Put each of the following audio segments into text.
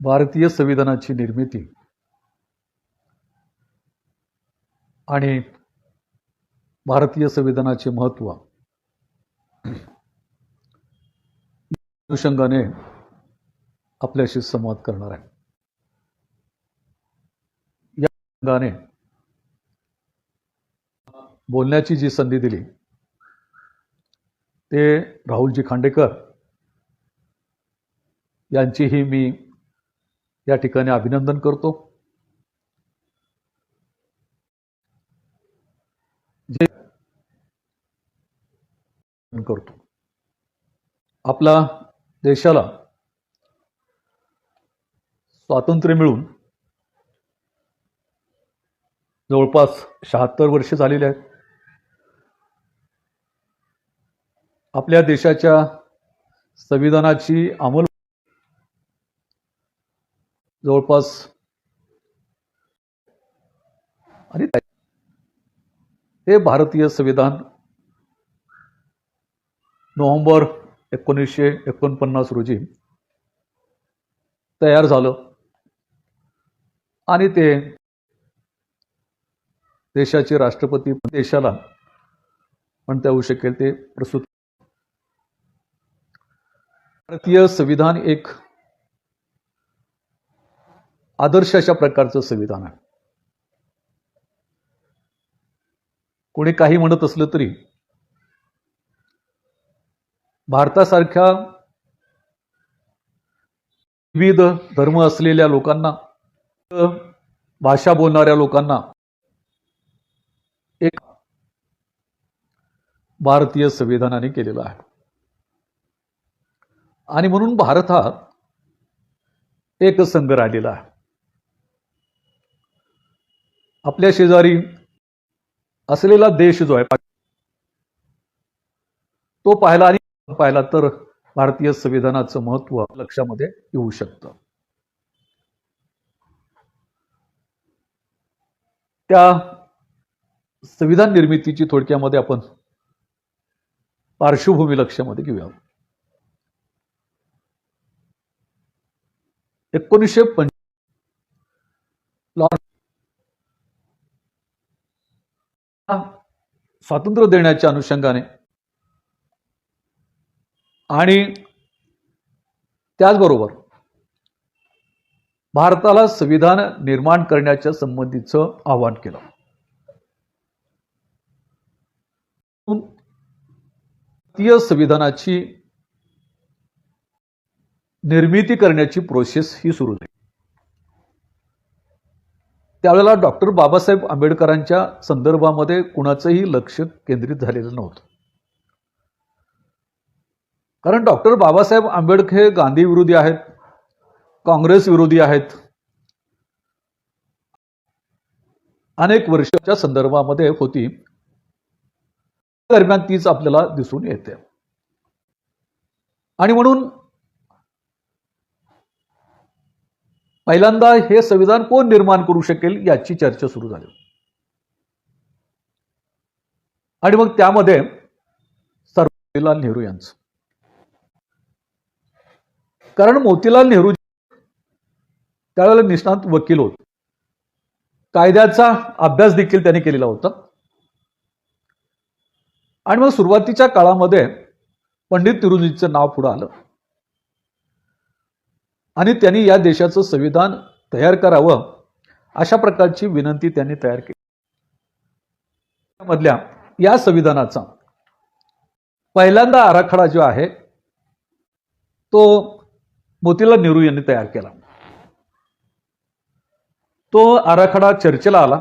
भारतीय संविधानाची निर्मिती आणि भारतीय संविधानाचे महत्त्व अनुषंगाने आपल्याशी संवाद करणार आहे. या अनुषंगाने बोलण्याची जी संधी दिली ते राहुलजी खांडेकर यांचीही मी या ठिकाणी अभिनंदन करतो. जे करतो आपला देशाला स्वातंत्र्य मिळून जवळपास 76 वर्षे झालेली आहेत. आपल्या देशाच्या संविधानाची अंमल जवळपास आणि हे भारतीय संविधान नोव्हेंबर 1949 रोजी तयार झालं आणि ते देशाचे राष्ट्रपती देशाला म्हणता येऊ शकेल ते प्रस्तुत. भारतीय संविधान एक आदर्श अशा प्रकारचं संविधान आहे. कोणी काही म्हणत असलं तरी भारतासारख्या विविध धर्म असलेल्या लोकांना, भाषा बोलणाऱ्या लोकांना एक भारतीय संविधानाने केलेला आहे. आणि म्हणून भारत हा एक संघ राहिलेला आहे. आपल्या शेजारी असलेला देश जो आहे तो पाहिला तर भारतीय संविधानाचं महत्त्व लक्षामध्ये येऊ शकतं. त्या संविधान निर्मितीची थोडक्यामध्ये आपण पार्श्वभूमी लक्षामध्ये घेऊया. 1950 स्वातंत्र्य देण्याच्या अनुषंगाने आणि त्याचबरोबर भारताला संविधान निर्माण करण्याच्या संबंधीचं आवाहन केलं. भारतीय संविधानाची निर्मिती करण्याची प्रोसेस ही सुरू झाली. त्यावेळेला डॉक्टर बाबासाहेब आंबेडकरांच्या संदर्भामध्ये कुणाचंही लक्ष केंद्रित झालेलं नव्हतं. कारण डॉक्टर बाबासाहेब आंबेडकर हे गांधी विरोधी आहेत, काँग्रेस विरोधी आहेत. अनेक वर्षाच्या संदर्भामध्ये होती दरम्यान तीच आपल्याला दिसून येते. आणि म्हणून पहिल्यांदा हे संविधान कोण निर्माण करू शकेल याची चर्चा सुरू झाली. आणि मग त्यामध्ये मोतीलाल नेहरू यांचं, कारण मोतीलाल नेहरू त्यावेळेला निष्णात वकील होते, कायद्याचा अभ्यास देखील त्यांनी केलेला होता. आणि मग सुरुवातीच्या काळामध्ये पंडित नेहरूजींचं नाव पुढे आलं आणि त्यांनी या देशाचं संविधान तयार करावं अशा प्रकारची विनंती त्यांनी तयार केली. मधल्या या संविधानाचा पहिल्यांदा आराखडा जो आहे तो मोतीलाल नेहरू यांनी तयार केला. तो आराखडा चर्चेला आला,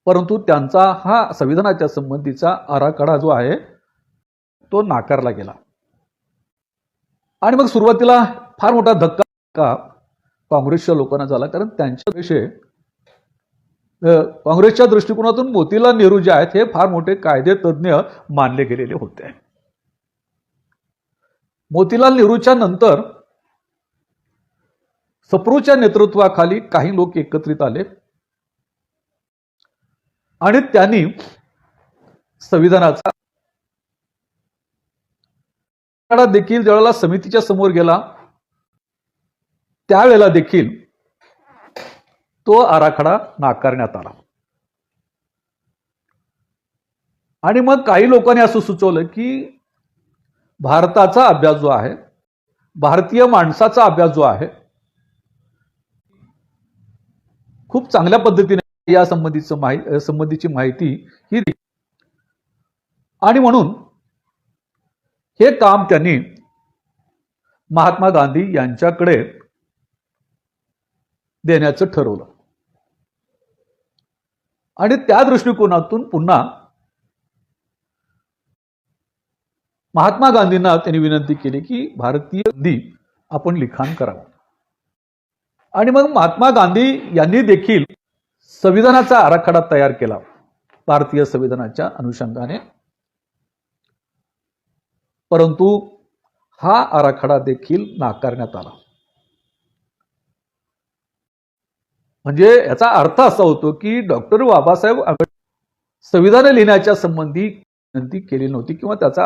परंतु त्यांचा हा संविधानाच्या संबंधीचा आराखडा जो आहे तो नाकारला गेला. आणि मग सुरुवातीला फार मोठा धक्का काँग्रेसच्या लोकांना झाला, कारण त्यांच्याविषयी काँग्रेसच्या दृष्टिकोनातून मोतीलाल नेहरू जे आहेत हे फार मोठे कायदे तज्ज्ञ मानले गेलेले होते. मोतीलाल नेहरूच्या नंतर सप्रूच्या नेतृत्वाखाली काही लोक एकत्रित आले आणि त्यांनी संविधानाचा देखील ज्यावेळेला समितीच्या समोर गेला त्यावेळेला देखील तो आराखडा नाकारण्यात आला. आणि मग काही लोकांनी असं सुचवलं की भारताचा अभ्यास जो आहे, भारतीय माणसाचा अभ्यास जो आहे, खूप चांगल्या पद्धतीने या संबंधीची माहिती ही दिली. आणि म्हणून हे काम त्यांनी महात्मा गांधी यांच्याकडे देण्याचं ठरवलं. आणि त्या दृष्टिकोनातून पुन्हा महात्मा गांधींना त्यांनी विनंती केली की भारतीय हिंदी आपण लिखाण करावं. आणि मग महात्मा गांधी यांनी देखील संविधानाचा आराखडा तयार केला भारतीय संविधानाच्या अनुषंगाने. परंतु हा आराखडा देखील नाकारण्यात आला. म्हणजे याचा अर्थ असा होतो की डॉक्टर बाबासाहेब आंबेडकर संविधान लिहिण्याच्या संबंधी विनंती केली नव्हती किंवा त्याचा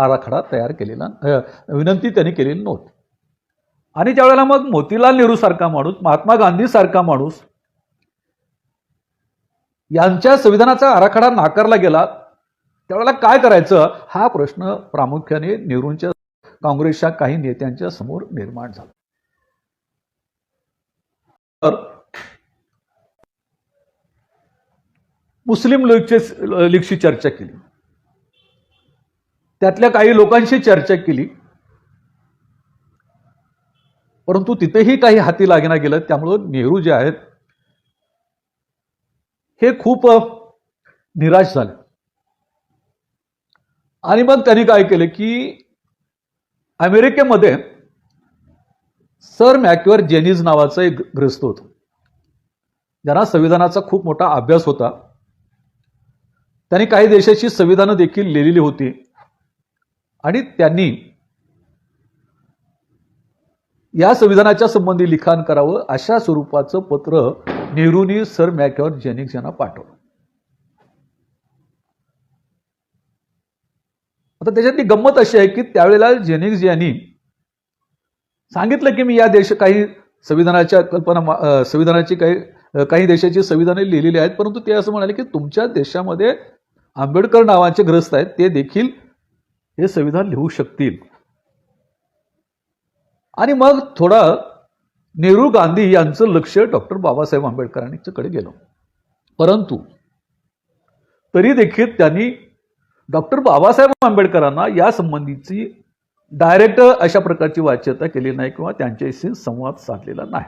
आराखडा तयार केलेला विनंती त्यांनी केलेली नव्हती. आणि ज्यावेळेला मग मोतीलाल नेहरू सारखा माणूस, महात्मा गांधी सारखा माणूस यांच्या संविधानाचा आराखडा नाकारला गेला, त्यावेळेला काय करायचं हा प्रश्न प्रामुख्याने नेहरूंच्या काँग्रेसच्या काही नेत्यांच्या समोर निर्माण झाला. तर मुस्लिम लीगची चर्चा केली, त्यातल्या काही लोकांशी चर्चा केली, परंतु तिथेही काही हाती लागेना गेलं. त्यामुळं नेहरू जे आहेत हे खूप निराश झाले. आणि मग त्यांनी काय केलं की अमेरिकेमध्ये सर मॅक्युअर जेनिज नावाचा एक ग्रस्त होता, ज्यांना संविधानाचा खूप मोठा अभ्यास होता. त्यांनी काही देशाची संविधानं देखील लिहिलेली होती. आणि त्यांनी या संविधानाच्या संबंधी लिखाण करावं अशा स्वरूपाचं पत्र नेहरूंनी सर मॅक्युअर जेनिज यांना पाठवलं. आता त्याच्यातली गंमत अशी आहे की त्यावेळेला जेनिज यांनी सांगितलं की मी या काही संविधानाच्या संविधानाची काही देशाची संविधाने लिहिलेली आहेत, परंतु ते असं म्हणाले की तुमच्या देशामध्ये आंबेडकर नावाचे ग्रस्त आहेत, ते देखील हे संविधान लिहू शकतील. आणि मग थोडा नेहरू गांधी यांचं लक्ष डॉक्टर बाबासाहेब आंबेडकरांच्याकडे गेलं. परंतु तरी देखील त्यांनी डॉक्टर बाबासाहेब आंबेडकरांना या संबंधीची डायरेक्ट अशा प्रकारची वाच्यता केली नाही किंवा त्यांच्याशी संवाद साधलेला नाही.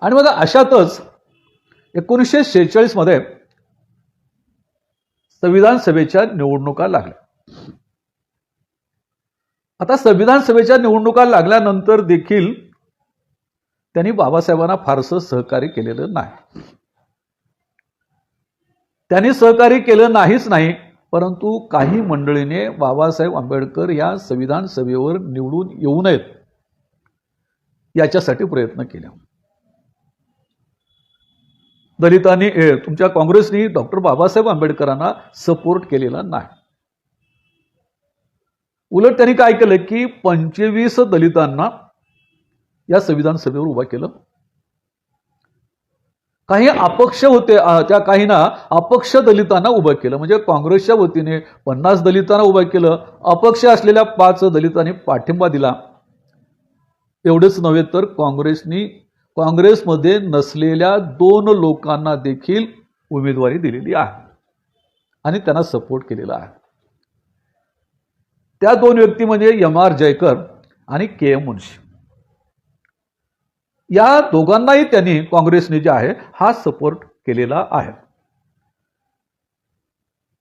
आणि मग अशातच 1946 मध्ये संविधान सभेच्या निवडणुका लागल्या. आता संविधान सभेच्या निवडणुका लागल्यानंतर देखील त्यांनी बाबासाहेबांना फारसं सहकार्य केलेलं नाही. त्यांनी सहकार्य केलं नाहीच नाही, परंतु काही मंडळीने बाबासाहेब आंबेडकर या संविधान सभेवर निवडून येऊ नयेत याच्यासाठी प्रयत्न केले. दलितांनी तुमच्या काँग्रेसने डॉक्टर बाबासाहेब आंबेडकरांना सपोर्ट केलेला नाही. उलट त्यांनी काय केलं की 25 दलितांना या संविधान सभेवर उभा केलं. काही अपक्ष होते, त्या काहींना अपक्ष दलितांना उभं केलं. म्हणजे काँग्रेसच्या वतीने 50 दलितांना उभं केलं, अपक्ष असलेल्या 5 दलितांनी पाठिंबा दिला. एवढंच नव्हे तर काँग्रेसमध्ये नसलेल्या 2 लोकांना देखील उमेदवारी दिलेली आहे आणि त्यांना सपोर्ट केलेला आहे. त्या 2 व्यक्ती म्हणजे M.R. जयकर आणि K.M. मुन्शी. या दोघांनाही त्यांनी काँग्रेसने जे आहे हा सपोर्ट केलेला आहे.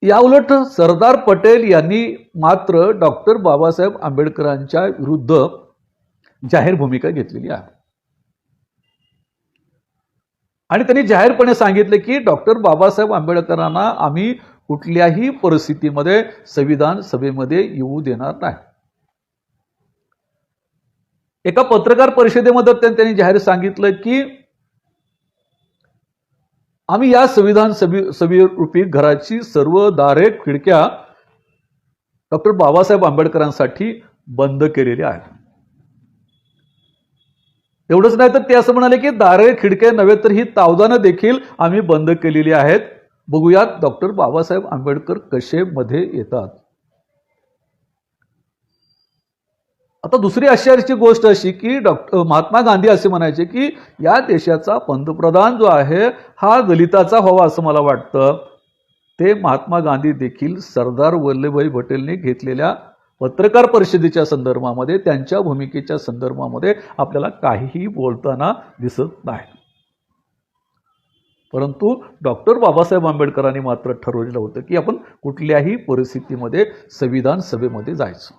या उलट सरदार पटेल यांनी मात्र डॉक्टर बाबासाहेब आंबेडकरांच्या विरुद्ध जाहीर भूमिका घेतलेली आहे. आणि त्यांनी जाहीरपणे सांगितले की डॉक्टर बाबासाहेब आंबेडकरांना आम्ही कुठल्याही परिस्थितीमध्ये संविधान सभेमध्ये येऊ देणार नाही. एका पत्रकार परिषदेमध्ये त्यांनी जाहीर सांगितलं की आम्ही या संविधान सभेरूपी घराची सर्व दारे खिडक्या डॉक्टर बाबासाहेब आंबेडकरांसाठी बंद केलेल्या आहेत. एवढंच नाही तर ते असं म्हणाले की दारे खिडके नव्हे तर ही तावदानं देखील आम्ही बंद केलेली आहेत. बघूयात डॉक्टर बाबासाहेब आंबेडकर कसे मध्ये येतात. आता दुसरी आश्चर्याची गोष्ट अशी की महात्मा गांधी असे म्हणायचे की या देशाचा पंतप्रधान जो आहे हा दलिताचा व्हावा असं मला वाटतं. ते महात्मा गांधी देखील सरदार वल्लभभाई पटेलने घेतलेल्या पत्रकार परिषदेच्या संदर्भामध्ये त्यांच्या भूमिकेच्या संदर्भामध्ये आपल्याला काहीही बोलताना दिसत नाही. परंतु डॉक्टर बाबासाहेब आंबेडकरांनी मात्र ठरवलेलं होतं की आपण कुठल्याही परिस्थितीमध्ये संविधान सभेमध्ये जायचं.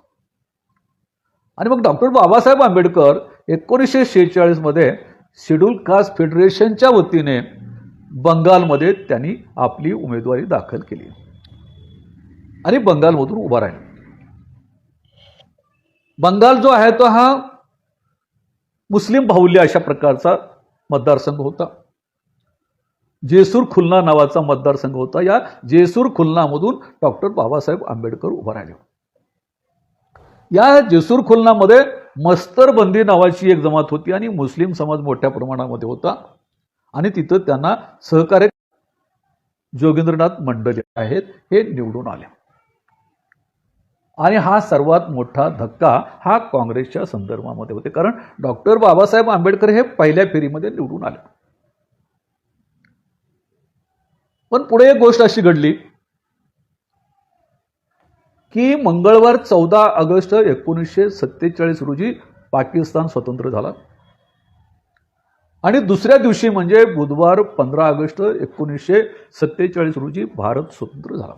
आणि मग डॉक्टर बाबासाहेब आंबेडकर 1946 मध्ये शेड्यूल कास्ट फेडरेशनच्या वतीने बंगालमध्ये त्यांनी आपली उमेदवारी दाखल केली आणि बंगालमधून उभा राहिले. बंगाल जो आहे तो हा मुस्लिम बाहुल्य अशा प्रकारचा मतदारसंघ होता. जेसूर खुलना नावाचा मतदारसंघ होता. या जेसूर खुलनामधून डॉक्टर बाबासाहेब आंबेडकर उभा राहिले. या जेसूर खुलनामध्ये मस्तरबंदी नावाची एक जमात होती आणि मुस्लिम समाज मोठ्या प्रमाणामध्ये होता आणि तिथं त्यांना सहकार्य जोगेंद्रनाथ मंडल आहेत हे निवडून आले. आणि हा सर्वात मोठा धक्का हा काँग्रेसच्या संदर्भामध्ये होते, कारण डॉक्टर बाबासाहेब आंबेडकर हे पहिल्या फेरीमध्ये निवडून आले. पण पुढे एक गोष्ट अशी घडली की मंगळवार 14 ऑगस्ट 1947 रोजी पाकिस्तान स्वतंत्र झाला आणि दुसऱ्या दिवशी म्हणजे बुधवार 15 ऑगस्ट 1947 रोजी भारत स्वतंत्र झाला.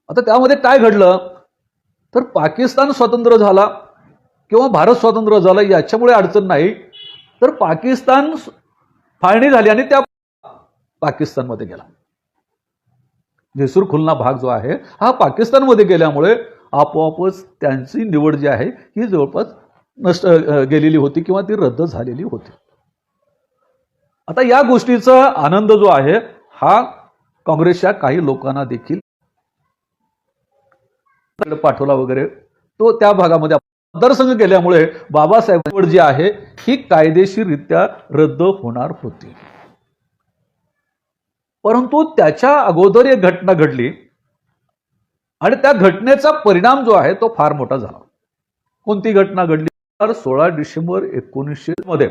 आता त्यामध्ये काय घडलं तर पाकिस्तान स्वतंत्र झाला किंवा भारत स्वतंत्र झाला याच्यामुळे अडचण नाही, तर पाकिस्तान फाळणी झाली आणि त्या पाकिस्तानमध्ये गेला. जेसूर खुलना भाग जो आहे हा पाकिस्तानमध्ये गेल्यामुळे आपोआपच त्यांची निवड जी आहे ही जवळपास नष्ट गेलेली होती किंवा ती रद्द झालेली होती. आता या गोष्टीचा आनंद जो आहे हा काँग्रेसच्या काही लोकांना देखील पाठवला वगैरे, तो त्या भागामध्ये मतदारसंघ गेल्यामुळे बाबासाहेब निवड जी आहे ही कायदेशीररित्या रद्द होणार होती. परंतु त्याच्या अगोदर एक घटना घडली आणि त्या घटनेचा परिणाम जो आहे तो फार मोठा झाला. कोणती घटना घडली तर 16 डिसेंबर 1900 मध्ये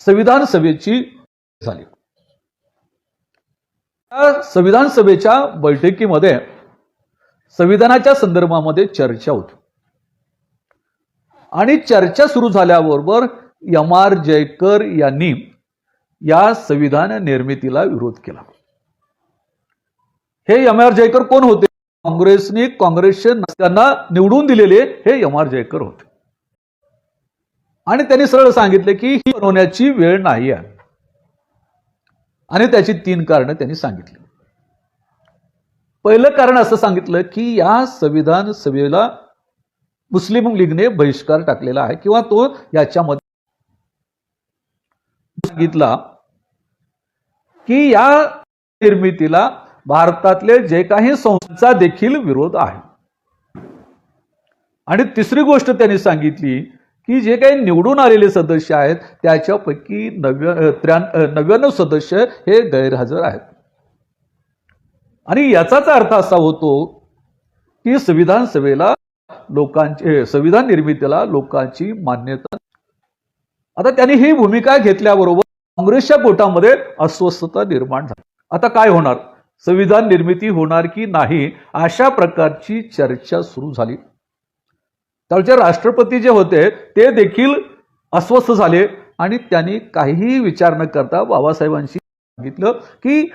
संविधान सभेची झाली. त्या संविधान सभेच्या बैठकीमध्ये संविधानाच्या संदर्भामध्ये चर्चा होती आणि चर्चा सुरू झाल्याबरोबर M.R. जयकर यांनी या संविधान निर्मितीला विरोध केला. हे M.R. जयकर कोण होते? काँग्रेसचे त्यांना निवडून दिलेले हे M.R. जयकर होते आणि त्यांनी सरळ सांगितले की ही बनवण्याची वेळ नाही आहे आणि त्याची 3 कारणं त्यांनी सांगितली. पहिलं कारण असं सांगितलं की या संविधान सभेला मुस्लिम लीगने बहिष्कार टाकलेला आहे किंवा तो याच्यामध्ये सांगितला की या निर्मितीला भारतातले जे काही संस्थांचा देखील विरोध आहे. आणि तिसरी गोष्ट त्यांनी सांगितली की जे काही निवडून आलेले सदस्य आहेत त्याच्यापैकी 99 सदस्य हे गैरहजर आहेत आणि याचाच अर्थ असा होतो की संविधान सभेला संविधान निर्मितीला लोकांची मान्यता. आता त्यांनी ही भूमिका घेतल्याबरोबर काँग्रेसच्या गोटामध्ये अस्वस्थता निर्माण झाली. आता काय होणार, संविधान निर्मिती होणार की नाही अशा प्रकारची चर्चा सुरू झाली. त्याचे राष्ट्रपती जे होते ते देखील अस्वस्थ झाले आणि त्यांनी काहीही विचार न करता बाबासाहेबांशी सांगितलं की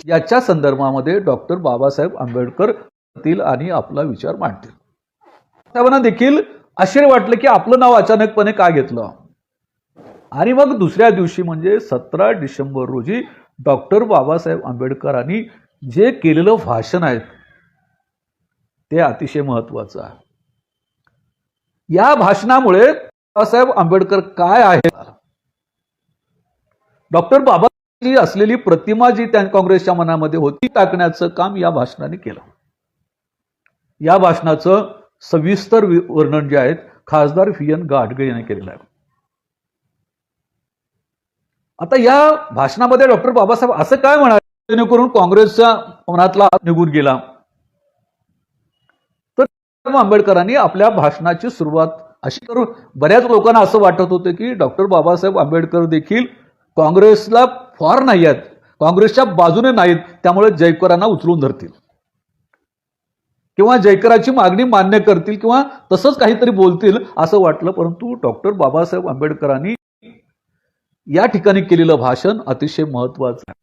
याच्या संदर्भामध्ये डॉक्टर बाबासाहेब आंबेडकर येतील आणि आपला विचार मांडतील. साहेबांना देखील आश्चर्य वाटलं की आपलं नाव अचानकपणे का घेतलं. आणि मग दुसऱ्या दिवशी म्हणजे 17 डिसेंबर रोजी डॉक्टर बाबासाहेब आंबेडकरांनी जे केलेलं भाषण आहे ते अतिशय महत्वाचं आहे. या भाषणामुळे बाबासाहेब आंबेडकर काय आहे, डॉक्टर बाबाची असलेली प्रतिमा जी त्या काँग्रेसच्या मनामध्ये होती टाकण्याचं काम या भाषणाने केलं. या भाषणाचं सविस्तर वर्णन जे आहेत खासदार व्ही एन गाडगे यांनी केलेलं आहे. आता या भाषणामध्ये डॉक्टर बाबासाहेब असं काय म्हणाले जेणेकरून काँग्रेसच्या मनातला निघून गेला, तर आंबेडकरांनी आपल्या भाषणाची सुरुवात अशी करून बऱ्याच लोकांना असं वाटत होतं की डॉक्टर बाबासाहेब आंबेडकर देखील काँग्रेसला फॉर नाही आहेत, काँग्रेसच्या बाजूने नाहीत, त्यामुळे जयकरांना उचलून धरतील किंवा जयकराची मागणी मान्य करतील किंवा तसंच काहीतरी बोलतील असं वाटलं. परंतु डॉक्टर बाबासाहेब आंबेडकरांनी या ठिकाणी केलेलं भाषण अतिशय महत्वाचं आहे.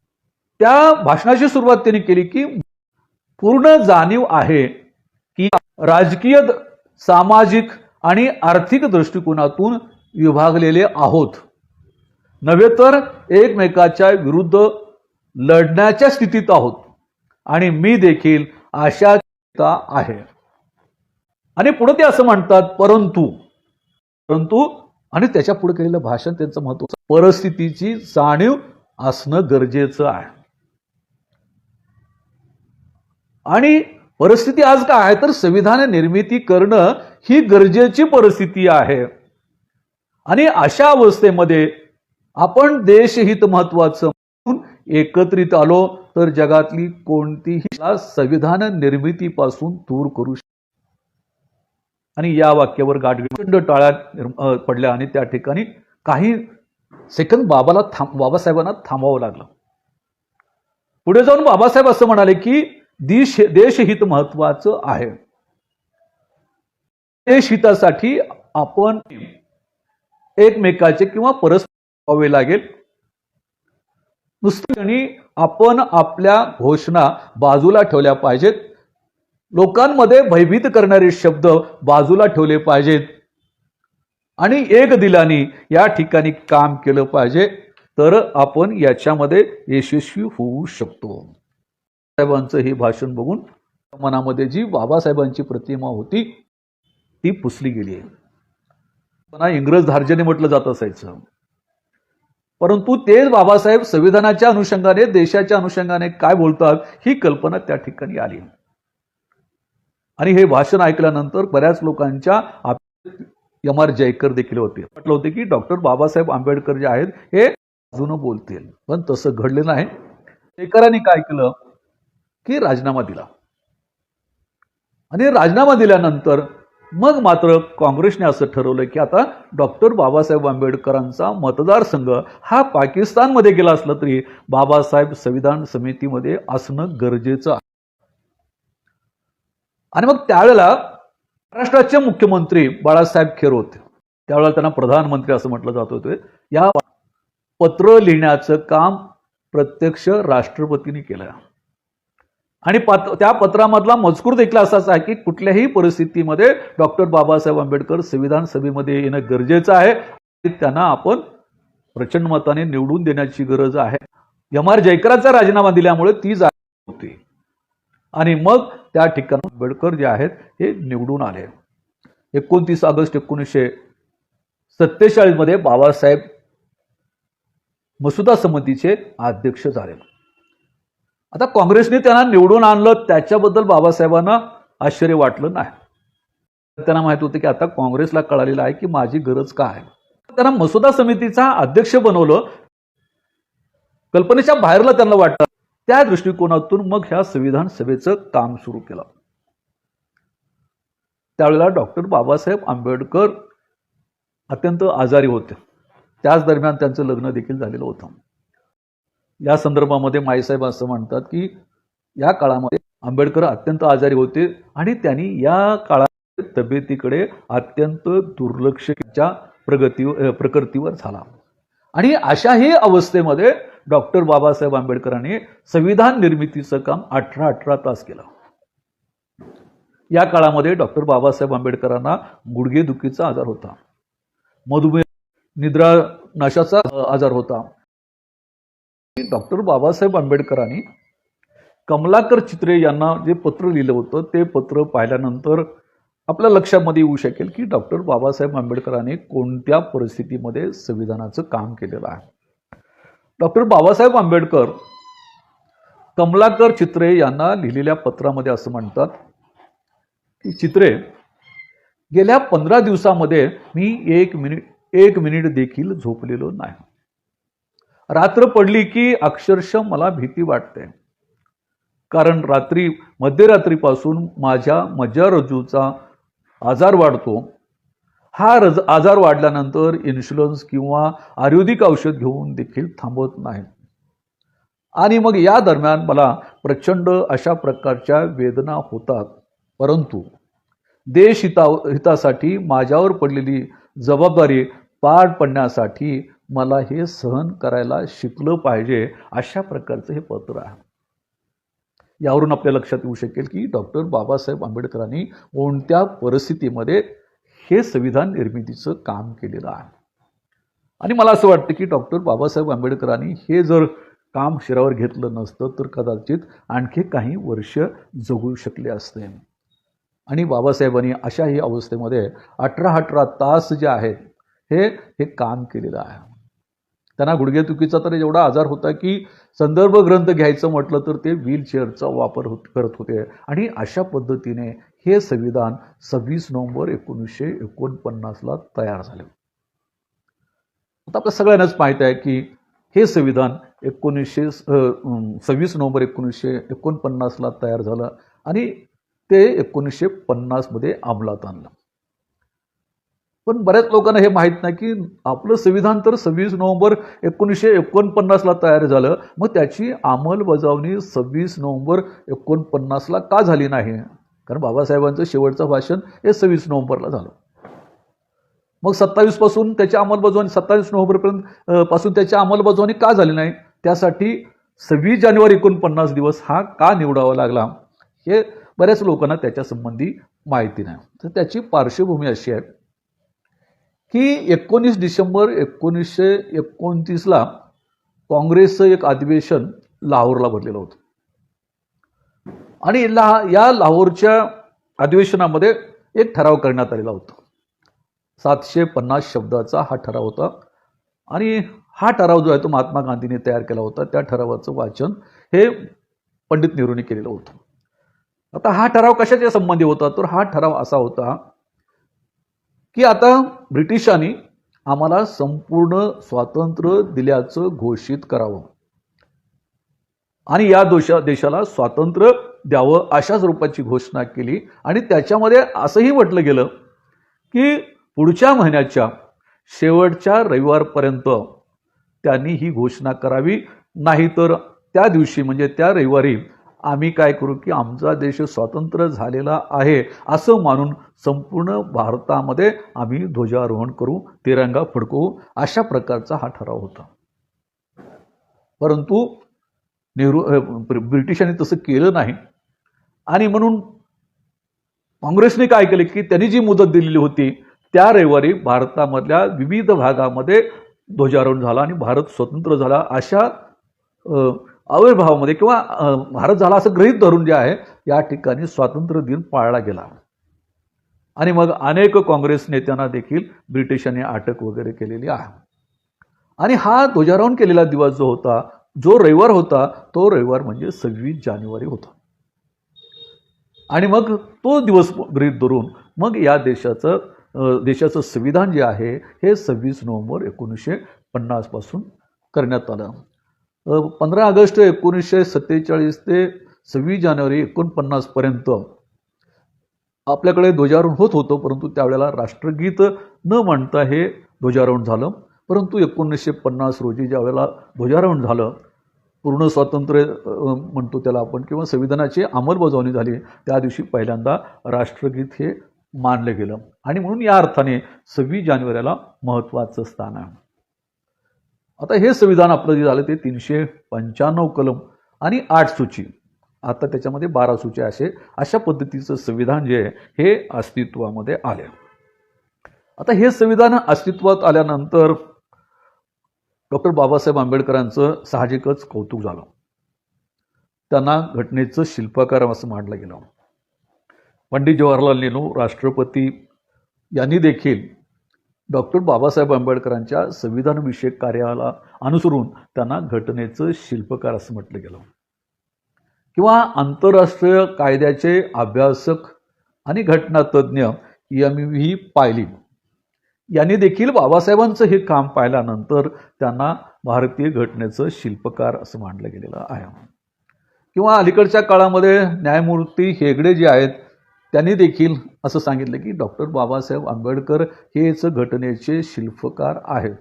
त्या भाषणाची सुरुवात त्यांनी केली की पूर्ण जाणीव आहे की राजकीय, सामाजिक आणि आर्थिक दृष्टिकोनातून विभागलेले आहोत, नव्हे तर एकमेकाच्या विरुद्ध लढण्याच्या स्थितीत आहोत आणि मी देखील अशा आहे. आणि पुढे ते असं म्हणतात परंतु आणि त्याच्या पुढे केलेलं भाषण त्यांचं महत्व, परिस्थितीची जाणीव असणं गरजेचं आहे. आणि परिस्थिती आज काय आहे तर संविधान निर्मिती करणं ही गरजेची परिस्थिती आहे. आणि अशा अवस्थेमध्ये आपण देशहित महत्वाचं म्हणून एकत्रित आलो तर जगातली कोणतीही संविधान निर्मितीपासून दूर करू शकतो. आणि या वाक्यावर गाडगे प्रचंड टाळ्या पडल्या आणि त्या ठिकाणी काही सेकंद बाबासाहेबांना थांबावं लागलं. पुढे जाऊन बाबासाहेब असं म्हणाले की देशहित महत्वाचं आहे. देशहितासाठी आपण एकमेकाचे किंवा परस्पर व्हावे लागेल. नुसती आपण आपल्या घोषणा बाजूला ठेवल्या पाहिजेत, लोकांमध्ये भयभीत करणारे शब्द बाजूला ठेवले पाहिजेत आणि एक दिलाने या ठिकाणी काम केलं पाहिजे, तर आपण याच्यामध्ये यशस्वी होऊ शकतो. साहेबांचं हे भाषण बघून मनामध्ये जी बाबासाहेबांची प्रतिमा होती ती पुसली गेली आहे. पण इंग्रज धार्जने म्हटलं जात असायचं, परंतु तेच बाबासाहेब संविधानाच्या अनुषंगाने, देशाच्या अनुषंगाने काय बोलतात ही कल्पना त्या ठिकाणी आली. आणि हे भाषण ऐकल्यानंतर बऱ्याच लोकांच्या एम आर जयकर देखील होते, म्हटलं होते की डॉक्टर बाबासाहेब आंबेडकर जे आहेत हे अजून बोलतील, पण तसं घडलं नाही. जयकरांनी काय केलं की राजीनामा दिला. आणि राजीनामा दिल्यानंतर मग मात्र काँग्रेसने असं ठरवलं की आता डॉक्टर बाबासाहेब आंबेडकरांचा मतदारसंघ हा पाकिस्तानमध्ये गेला असला तरी बाबासाहेब संविधान समितीमध्ये असणं गरजेचं आहे. आणि मग त्यावेळेला महाराष्ट्राचे मुख्यमंत्री बाळासाहेब खेर होते. त्यावेळेला त्यांना प्रधानमंत्री असं म्हटलं जात होतं. या पत्र लिहिण्याचं काम प्रत्यक्ष राष्ट्रपतींनी केलं आणि त्या पत्रामधला मजकूर देखील असाच आहे की कुठल्याही परिस्थितीमध्ये डॉक्टर बाबासाहेब आंबेडकर संविधान सभेमध्ये येणं गरजेचं आहे. त्यांना आपण प्रचंड मताने निवडून देण्याची गरज आहे. एम आर जयकरांचा राजीनामा दिल्यामुळे ती जागा होती आणि मग त्या ठिकाणी आंबेडकर जे आहेत हे निवडून आले. 29 ऑगस्ट 1947 मध्ये बाबासाहेब मसुदा समितीचे अध्यक्ष झाले. आता काँग्रेसने त्यांना निवडून आणलं, त्याच्याबद्दल बाबासाहेबांना आश्चर्य वाटलं नाही. त्यांना माहित होतं की आता काँग्रेसला कळालेलं आहे की माझी गरज काय आहे. त्यांना मसुदा समितीचा अध्यक्ष बनवलं. कल्पनेच्या बाहेरला त्यांना वाटलं. त्या दृष्टिकोनातून मग ह्या संविधान सभेचं काम सुरू केलं. त्यावेळेला डॉक्टर बाबासाहेब आंबेडकर अत्यंत आजारी होते. त्याच दरम्यान त्यांचं लग्न देखील झालेलं होतं. या संदर्भामध्ये माईसाहेब असं म्हणतात की या काळामध्ये आंबेडकर अत्यंत आजारी होते आणि त्यांनी या काळात तब्येतीकडे अत्यंत दुर्लक्षच्या प्रकृतीवर झाला. आणि अशाही अवस्थेमध्ये डॉक्टर बाबासाहेब आंबेडकरांनी संविधान निर्मितीचं काम 18 तास केलं. या काळामध्ये डॉक्टर बाबासाहेब आंबेडकरांना गुडघेदुखीचा आजार होता, मधुमेह, निद्रानाशाचा आजार होता. डॉक्टर बाबासाहेब आंबेडकरांनी कमलाकर चित्रे यांना जे पत्र लिहिलं होतं ते पत्र पाहिल्यानंतर आपल्या लक्षामध्ये येऊ शकेल की डॉक्टर बाबासाहेब आंबेडकरांनी कोणत्या परिस्थितीमध्ये संविधानाचं काम केलेलं आहे. डॉक्टर बाबासाहेब आंबेडकर कमलाकर चित्रे यांना लिहिलेल्या पत्रामध्ये असं म्हणतात की चित्रे, गेल्या 15 दिवसामध्ये मी एक मिनिट देखील झोपलेलो नाही. रात्र पडली की अक्षरशः मला भीती वाटते, कारण मध्यरात्रीपासून माझ्या मज्जारज्जूचा आजार वाढतो. हा आजार वाढल्यानंतर इन्शुलन्स किंवा आयुर्वेदिक औषध घेऊन देखील थांबत नाही. आणि मग या दरम्यान मला प्रचंड अशा प्रकारच्या वेदना होतात. परंतु हितासाठी माझ्यावर पडलेली जबाबदारी पार पडण्यासाठी मला हे सहन करायला शिकलं पाहिजे, अशा प्रकारचं हे पत्र आहे. यावरून आपल्या लक्षात येऊ शकेल की डॉक्टर बाबासाहेब आंबेडकरांनी कोणत्या परिस्थितीमध्ये हे संविधान निर्मितीचं काम केलेलं आहे. आणि मला असं वाटतं की डॉक्टर बाबासाहेब आंबेडकरांनी हे जर काम शिरावर घेतलं नसतं तर कदाचित आणखी काही वर्ष जगू शकले असते. आणि बाबासाहेबांनी अशाही अवस्थेमध्ये 18 तास जे आहेत हे काम केलेलं आहे. त्यांना गुडघेदुखीचा तर एवढा आजार होता की संदर्भ ग्रंथ घ्यायचं म्हटलं तर ते व्हीलचेअरचा वापर करत होते. आणि अशा पद्धतीने हे संविधान 26 नोव्हेंबर 1949ला तयार झाले. आता आपल्या सगळ्यांनाच माहीत आहे की हे संविधान 26 नोव्हेंबर 1949ला तयार झालं आणि ते 1950मध्ये अंमलात आणलं. पण बऱ्याच लोकांना हे माहीत नाही की आपलं संविधान तर 26 नोव्हेंबर 1949ला तयार झालं, मग त्याची अंमलबजावणी 26 नोव्हेंबर 49ला का झाली नाही? कारण बाबासाहेबांचं शेवटचं भाषण हे 26 नोव्हेंबरला झालं. मग 27 पासून त्याची अंमलबजावणी 27 नोव्हेंबरपर्यंत पासून त्याची अंमलबजावणी का झाली नाही? त्यासाठी 26 जानेवारी 49 दिवस हा का निवडावा लागला, हे बऱ्याच लोकांना त्याच्या संबंधी माहिती नाही. तर त्याची पार्श्वभूमी अशी आहे की 19 डिसेंबर 1929ला काँग्रेसचं एक अधिवेशन लाहोरला भरलेलं होतं. आणि या लाहोरच्या अधिवेशनामध्ये एक ठराव करण्यात आलेला होता. 750 शब्दाचा हा ठराव होता. आणि हा ठराव जो आहे तो महात्मा गांधींनी तयार केला होता. त्या ठरावाचं वाचन हे पंडित नेहरूंनी केलेलं होतं. आता हा ठराव कशाच्या संबंधी होता? तर हा ठराव असा होता की आता ब्रिटिशांनी आम्हाला संपूर्ण स्वातंत्र्य दिल्याचं घोषित करावं आणि या देशाला स्वातंत्र्य द्यावं अशा स्वरूपाची घोषणा केली. आणि त्याच्यामध्ये असंही म्हटलं गेलं की पुढच्या महिन्याच्या शेवटच्या रविवारपर्यंत त्यांनी ही घोषणा करावी, नाहीतर त्या दिवशी म्हणजे त्या रविवारी आम्ही काय करू की आमचा देश स्वतंत्र झालेला आहे असं मानून संपूर्ण भारतामध्ये आम्ही ध्वजारोहण करू, तिरंगा फडकवू, अशा प्रकारचा हा ठराव होता. परंतु ब्रिटिशांनी तसं केलं नाही. आणि म्हणून काँग्रेसने काय केलं की त्यांनी जी मुदत दिलेली होती त्या रविवारी भारतामधल्या विविध भागामध्ये ध्वजारोहण झाला आणि भारत स्वतंत्र झाला अशा आविर्भावामध्ये किंवा भारत झाला असं गृहीत धरून जे आहे या ठिकाणी स्वातंत्र्य दिन पाळला गेला. आणि मग अनेक काँग्रेस नेत्यांना देखील ब्रिटिशांनी अटक वगैरे केलेली आहे. आणि हा ध्वजारोहण केलेला दिवस जो होता, जो रविवार होता, तो रविवार म्हणजे 26 जानेवारी होता. आणि मग तो दिवस गृहीत धरून मग या देशाचं संविधान जे आहे हे 26 नोव्हेंबर 1950 पासून करण्यात आलं. 15 ऑगस्ट 1947 ते 26 जानेवारी 49 पर्यंत आपल्याकडे ध्वजारोहण होत होतं, परंतु त्यावेळेला राष्ट्रगीत न म्हणता हे ध्वजारोहण झालं. परंतु 1950 रोजी ज्या वेळेला ध्वजारोहण झालं, पूर्ण स्वातंत्र्य म्हणतो त्याला आपण, किंवा संविधानाची अंमलबजावणी झाली, त्या दिवशी पहिल्यांदा राष्ट्रगीत हे मानलं गेलं. आणि म्हणून या अर्थाने 26 जानेवारीला महत्त्वाचं स्थान आहे. आता हे संविधान आपलं जे झालं ते 395 कलम आणि 8 सूची, आता त्याच्यामध्ये 12 सूची अशा पद्धतीचं संविधान जे आहे हे अस्तित्वामध्ये आले. आता हे संविधान अस्तित्वात आल्यानंतर डॉक्टर बाबासाहेब आंबेडकरांचं साहजिकच कौतुक झालं. त्यांना घटनेचं शिल्पकार असं मानलं गेलं. पंडित जवाहरलाल नेहरू राष्ट्रपती यांनी देखील डॉक्टर बाबासाहेब आंबेडकरांच्या संविधानविषयक कार्याला अनुसरून त्यांना घटनेचं शिल्पकार असं म्हटलं गेलं. किंवा आंतरराष्ट्रीय कायद्याचे अभ्यासक आणि घटनातज्ञ EMV पायली यांनी देखील बाबासाहेबांचं हे काम पाहिल्यानंतर त्यांना भारतीय घटनेचं शिल्पकार असं मानलं गेलेलं आहे. किंवा अलीकडच्या काळामध्ये न्यायमूर्ती हेगडे जे आहेत त्यांनी देखील असं सांगितलं की डॉक्टर बाबासाहेब आंबेडकर हेच घटनेचे शिल्पकार आहेत.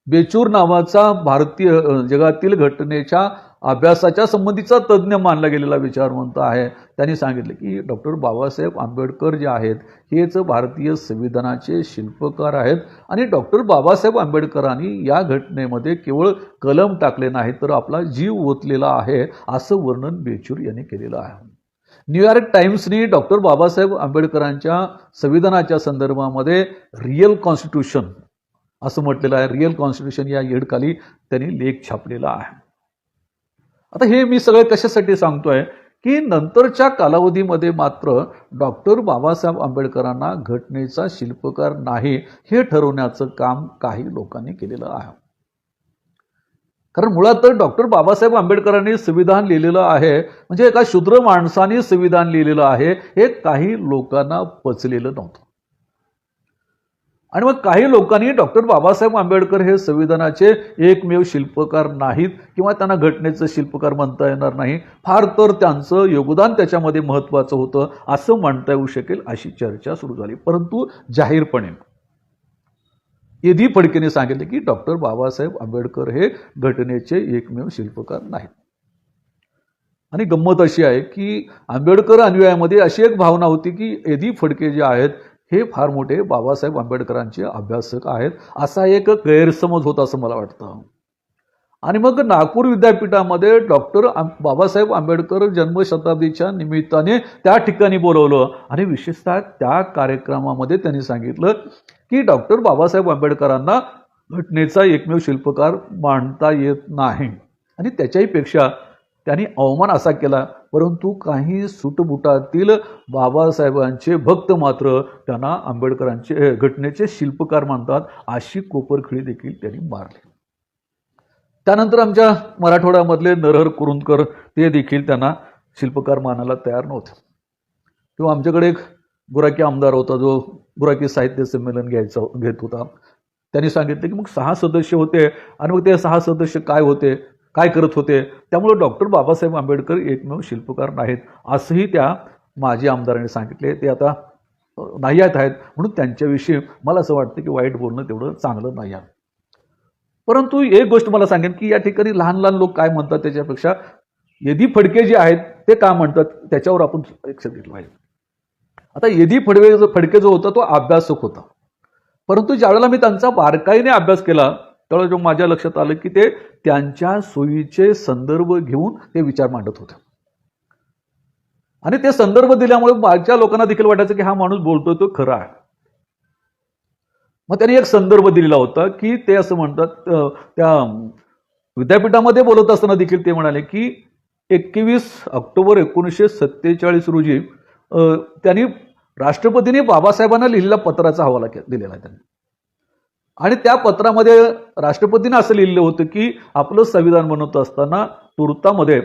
बेचूर नावाचा भारतीय जगातील घटनेच्या अभ्यासाच्या संबंधीचा तज्ज्ञ मानला गेलेला विचारवंत आहे. त्यांनी सांगितले की डॉक्टर बाबासाहेब आंबेडकर जे आहेत हेच भारतीय संविधानाचे शिल्पकार आहेत आणि डॉक्टर बाबासाहेब आंबेडकरांनी या घटनेमध्ये केवळ कलम टाकले नाही तर आपला जीव ओतलेला आहे असं वर्णन बेचूर यांनी केलेलं आहे. न्यूयॉर्क टाइम्सनी डॉक्टर बाबासाहेब आंबेडकरांच्या संविधानाच्या संदर्भामध्ये रिअल कॉन्स्टिट्यूशन असं म्हटलेलं आहे. रिअल कॉन्स्टिट्यूशन या हेडखाली त्यांनी लेख छापलेला आहे. आता हे मी सगळे कशासाठी सांगतोय की नंतरच्या कालावधीमध्ये मात्र डॉक्टर बाबासाहेब आंबेडकरांना घटनेचा शिल्पकार नाही हे ठरवण्याचं काम काही लोकांनी केलेलं आहे. कारण मुळात तर डॉक्टर बाबासाहेब आंबेडकरांनी संविधान लिहिलेलं आहे म्हणजे एका शूद्र माणसाने संविधान लिहिलेलं आहे हे काही लोकांना पचलेलं नव्हतं. आणि मग काही लोकांनी डॉक्टर बाबासाहेब आंबेडकर हे संविधानाचे एकमेव शिल्पकार नाहीत किंवा त्यांना घटनेचं शिल्पकार म्हणता येणार नाही, फार तर त्यांचं योगदान त्याच्यामध्ये महत्त्वाचं होतं असं म्हणता येऊ शकेल अशी चर्चा सुरू झाली. परंतु जाहीरपणे एदी फडकेने सांगितले की डॉक्टर बाबासाहेब आंबेडकर हे घटनेचे एकमेव शिल्पकार नाहीत. आणि गंमत अशी आहे की आंबेडकर अनुयायांमध्ये अशी एक भावना होती की एदी फडके जे आहेत हे फार मोठे बाबासाहेब आंबेडकरांचे अभ्यासक आहेत असा एक गैरसमज होता असं मला वाटतं. आणि मग नागपूर विद्यापीठामध्ये डॉक्टर बाबासाहेब आंबेडकर जन्मशताब्दीच्या निमित्ताने त्या ठिकाणी बोलवलं आणि विशेषतः त्या कार्यक्रमामध्ये त्यांनी सांगितलं की डॉक्टर बाबासाहेब आंबेडकरांना घटनेचा एकमेव शिल्पकार मानता येत नाही आणि त्याच्याही पेक्षा त्यांनी अवमान असा केला. परंतु काही सुटबुटातील बाबासाहेबांचे भक्त मात्र त्यांना आंबेडकरांचे घटनेचे शिल्पकार मानतात अशी कोपरखिळी देखील त्यांनी मारली. त्यानंतर आमच्या मराठवाड्यामधले नरहर कुरुंदकर ते देखील त्यांना शिल्पकार मानायला तयार नव्हते. किंवा आमच्याकडे एक गुराकी आमदार होता जो गुराकी साहित्य संमेलन घेत होता. त्यांनी सांगितले की मग 6 सदस्य होते आणि मग ते 6 सदस्य काय करत होते त्यामुळे डॉक्टर बाबासाहेब आंबेडकर एकमेव शिल्पकार नाहीत असंही त्या माजी आमदारांनी सांगितले. ते आता नाहीत आहेत म्हणून त्यांच्याविषयी मला असं वाटतं की वाईट बोलणं तेवढं चांगलं नाही आहे. परंतु एक गोष्ट मला सांगेन की या ठिकाणी लहान लहान लोक काय म्हणतात त्याच्यापेक्षा एदी फडके जे आहेत ते काय म्हणतात त्याच्यावर आपण लक्ष दिलं पाहिजे. आता एदी फडके जो होता तो अभ्यासक होता, परंतु ज्यावेळेला मी त्यांचा बारकाईने अभ्यास केला त्यावेळेला जो माझ्या लक्षात आलं की ते त्यांच्या सोयीचे संदर्भ घेऊन ते विचार मांडत होते आणि ते संदर्भ दिल्यामुळे माझ्या लोकांना देखील वाटायचं की हा माणूस बोलतोय तो खरा आहे. मग त्यांनी एक संदर्भ दिलेला होता की ते असं म्हणतात त्या विद्यापीठामध्ये बोलत असताना देखील ते म्हणाले की 21 ऑक्टोबर 1947 रोजी त्यांनी राष्ट्रपतींनी बाबासाहेबांना लिहिलेल्या पत्राचा हवाला दिलेला आहे त्यांनी. आणि त्या पत्रामध्ये राष्ट्रपतींनी असं लिहिलं होतं की आपलं संविधान बनवत असताना तुर्तामध्ये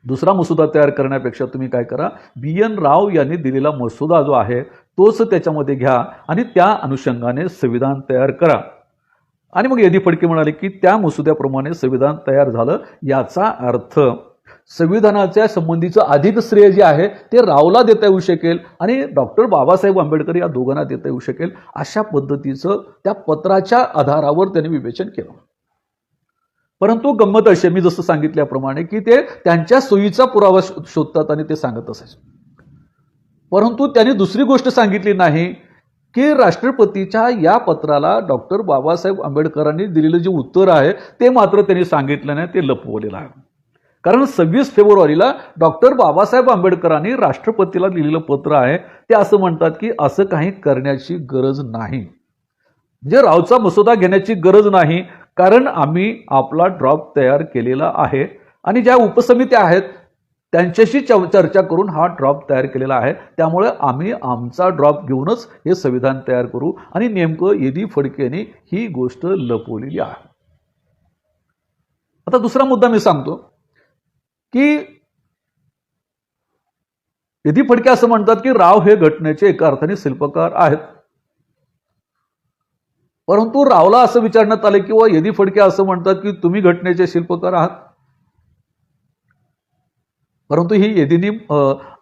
दुसरा मसुदा तयार करण्यापेक्षा तुम्ही काय करा, BN राव यांनी दिलेला मसुदा जो आहे तोच त्याच्यामध्ये घ्या आणि त्या अनुषंगाने संविधान तयार करा. आणि मग एदी फडके म्हणाले की त्या मसुद्याप्रमाणे संविधान तयार झालं याचा अर्थ संविधानाच्या संबंधीचं अधिक श्रेय जे आहे ते रावला देता येऊ शकेल आणि डॉक्टर बाबासाहेब आंबेडकर या दोघांना देता येऊ शकेल अशा पद्धतीचं त्या पत्राच्या आधारावर त्यांनी विवेचन केलं. परंतु गंमत अशी मी जसं सांगितल्याप्रमाणे की ते त्यांच्या सोयीचा पुरावा शोधतात आणि ते सांगत असायचे. परंतु त्यांनी दुसरी गोष्ट सांगितली नाही की राष्ट्रपतीच्या या पत्राला डॉक्टर बाबासाहेब आंबेडकरांनी दिलेलं जे उत्तर आहे ते मात्र त्यांनी सांगितलं नाही, ते लपवलेलं आहे. कारण 26 फेब्रुवारीला डॉक्टर बाबासाहेब आंबेडकरांनी राष्ट्रपतीला लिहिलेलं पत्र आहे ते असं म्हणतात की असं काही करण्याची गरज नाही, म्हणजे रावचा मसुदा घेण्याची गरज नाही कारण आम्ही आपला ड्रॉप तयार केलेला आहे आणि ज्या उपसमित्या आहेत त्यांच्याशी चर्चा करून हा ड्रॉप तयार केलेला आहे, त्यामुळे आम्ही आमचा ड्रॉप घेऊनच हे संविधान तयार करू. आणि नेमकं एदी फडकेंनी ही गोष्ट लपवलेली आहे. आता दुसरा मुद्दा मी सांगतो की यदी फडके असं म्हणतात की राव हे घटनेचे एका अर्थाने शिल्पकार आहेत. परंतु रावला असं विचारण्यात आले किंवा यदी फडके असं म्हणतात की तुम्ही घटनेचे शिल्पकार आहात. परंतु ही यदीनी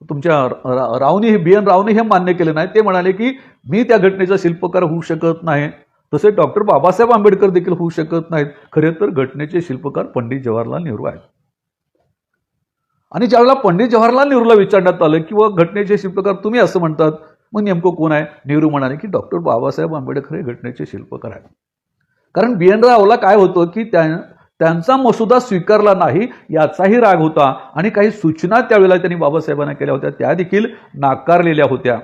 तुमच्या रावनी BN रावने हे मान्य केले नाही. ते म्हणाले की मी त्या घटनेचा शिल्पकार होऊ शकत नाही. तसे डॉक्टर बाबासाहेब आंबेडकर देखील होऊ शकत नाहीत. खरे तर घटनेचे शिल्पकार पंडित जवाहरलाल नेहरू आहेत. आणि ज्यावेळेला पंडित जवाहरलाल नेहरूला विचारण्यात आलं किंवा घटनेचे शिल्पकार तुम्ही असं म्हणतात, मग नेमकं कोण आहे? नेहरू म्हणाले की डॉक्टर बाबासाहेब आंबेडकर हे घटनेचे शिल्पकार आहेत. कारण BN रावला काय होतं की त्यांचा मसुदा स्वीकारला नाही याचाही राग होता आणि काही सूचना त्यावेळेला त्यांनी बाबासाहेबांना केल्या होत्या त्या देखील नाकारलेल्या होत्या.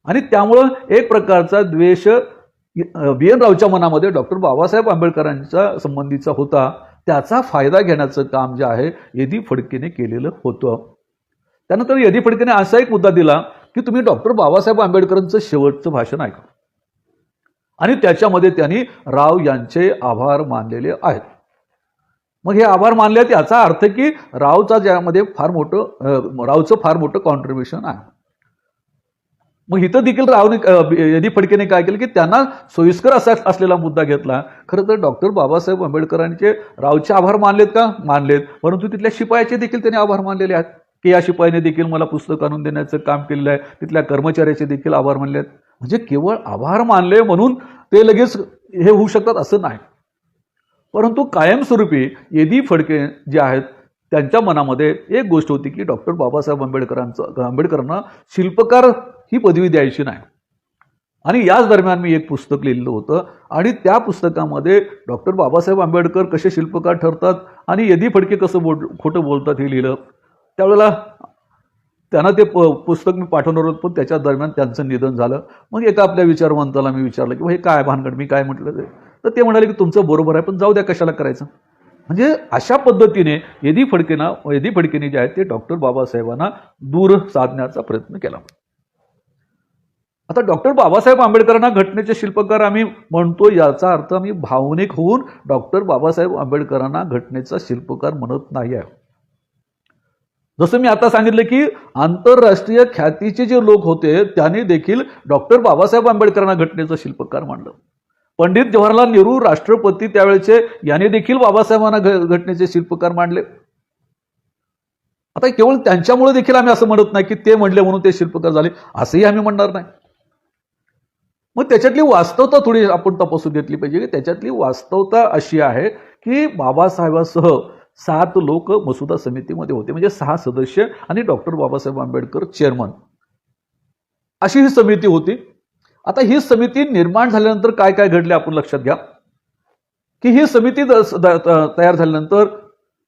आणि त्यामुळं एक प्रकारचा द्वेष BN रावच्या मनामध्ये डॉक्टर बाबासाहेब आंबेडकरांच्या संबंधीचा होता. त्याचा फायदा घेण्याचं काम जे आहे यदी फडकेने केलेलं होतं. त्यानंतर यदी फडकेने असा एक मुद्दा दिला की तुम्ही डॉक्टर बाबासाहेब आंबेडकरांचं शेवटचं भाषण ऐका. आणि त्याच्यामध्ये त्यांनी राव यांचे आभार मानलेले आहेत. मग हे आभार मानले आहेत याचा अर्थ की रावचा ज्यामध्ये रावचं फार मोठं कॉन्ट्रीब्युशन आहे. मग इथं देखील रावने यदी फडकेने काय केलं की त्यांना सोयीस्कर असा असलेला मुद्दा घेतला. खरं तर डॉक्टर बाबासाहेब आंबेडकरांचे रावचे आभार मानलेत का? मानलेत. परंतु तिथल्या शिपायाचे देखील त्यांनी आभार मानलेले आहेत की या शिपायाने देखील मला पुस्तक आणून देण्याचं काम केलेलं आहे. तिथल्या कर्मचाऱ्याचे देखील आभार मानले आहेत. म्हणजे केवळ आभार मानले म्हणून ते लगेच हे होऊ शकतात असं नाही. परंतु कायमस्वरूपी यदी फडके जे आहेत त्यांच्या मनामध्ये एक गोष्ट होती की डॉक्टर बाबासाहेब आंबेडकरांना शिल्पकार ही पदवी द्यायची नाही. आणि याच दरम्यान मी एक पुस्तक लिहिलं होतं आणि त्या पुस्तकामध्ये डॉक्टर बाबासाहेब आंबेडकर कसे शिल्पकार ठरतात आणि यदी फडके कसं खोटं बोलतात हे लिहिलं. त्यावेळेला त्यांना ते पुस्तक मी पाठवणार होतं पण त्याच्या दरम्यान त्यांचं निधन झालं. मग एका आपल्या विचारवंताला मी विचारलं की हे काय भानगड, मी काय म्हटलं तर ते म्हणाले की तुमचं बरोबर आहे पण जाऊ द्या कशाला करायचं. म्हणजे अशा पद्धतीने यदी फडकेने जे आहे ते डॉक्टर बाबासाहेबांना दूर साधण्याचा प्रयत्न केला. आता डॉक्टर बाबासाहेब आंबेडकरांना घटनेचे शिल्पकार आम्ही म्हणतो याचा अर्थ आम्ही भावनिक होऊन डॉक्टर बाबासाहेब आंबेडकरांना घटनेचा शिल्पकार म्हणत नाही आहे. जसं मी आता सांगितलं की आंतरराष्ट्रीय ख्यातीचे जे लोक होते त्यांनी देखील डॉक्टर बाबासाहेब आंबेडकरांना घटनेचं शिल्पकार मानलं. पंडित जवाहरलाल नेहरू राष्ट्रपती त्यावेळेचे याने देखील बाबासाहेबांना घटनेचे शिल्पकार मांडले. आता केवळ त्यांच्यामुळे देखील आम्ही असं म्हणत नाही की ते म्हणले म्हणून ते शिल्पकार झाले असंही आम्ही म्हणणार नाही. मग त्याच्यातली वास्तवता थोडी आपण तपासून घेतली पाहिजे की त्याच्यातली वास्तवता अशी आहे की बाबासाहेबांसह 7 लोक मसुदा समितीमध्ये होते. म्हणजे 6 सदस्य आणि डॉक्टर बाबासाहेब आंबेडकर चेअरमन अशी ही समिती होती. आता ही समिती निर्माण झाल्यानंतर काय काय घडले आपण लक्षात घ्या की ही समिती तयार झाल्यानंतर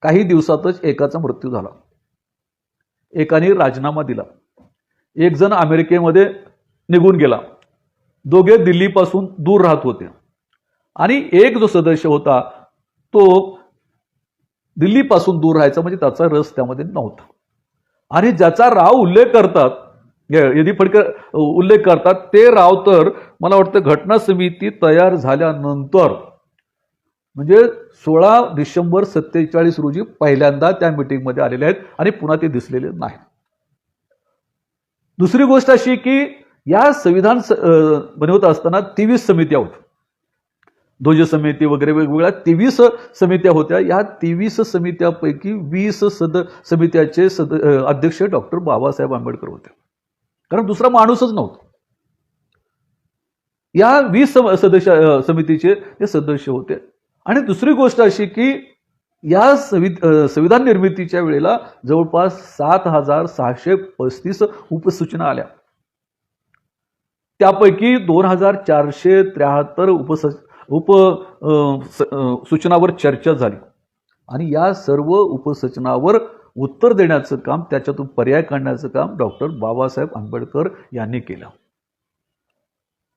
काही दिवसातच एकाचा मृत्यू झाला. एकाने राजीनामा दिला. एक जण अमेरिकेमध्ये निघून गेला. दोघे दिल्लीपासून दूर राहत होते. आणि एक जो सदस्य होता तो दिल्लीपासून दूर राहायचा म्हणजे त्याचा रस त्यामध्ये नव्हता. आणि ज्याचा राव उल्लेख करतात यदी फडके उल्लेख करतात ते राव तर मला वाटतं घटना समिती तयार झाल्यानंतर म्हणजे 16 डिसेंबर 47 रोजी पहिल्यांदा त्या मीटिंगमध्ये आलेले आहेत आणि पुन्हा ते दिसलेले नाही. दुसरी गोष्ट अशी की या संविधान बनवत असताना 23 समित्या होत्या. ध्वज समिती वगैरे वेगवेगळ्या 23 समित्या होत्या. या 23 समित्यापैकी 20 समित्याचे अध्यक्ष डॉक्टर बाबासाहेब आंबेडकर होते. कारण दुसरा माणूसच नव्हता. या 20 समितीचे ते सदस्य होते. आणि दुसरी गोष्ट अशी की या संविधान निर्मितीच्या वेळेला जवळपास 7635 उपसूचना आल्या. त्यापैकी 2473 उपसूचनावर चर्चा झाली आणि या सर्व उपसूचनावर उत्तर देण्याचं काम, त्याच्यातून पर्याय काढण्याचं काम डॉक्टर बाबासाहेब आंबेडकर यांनी केलं.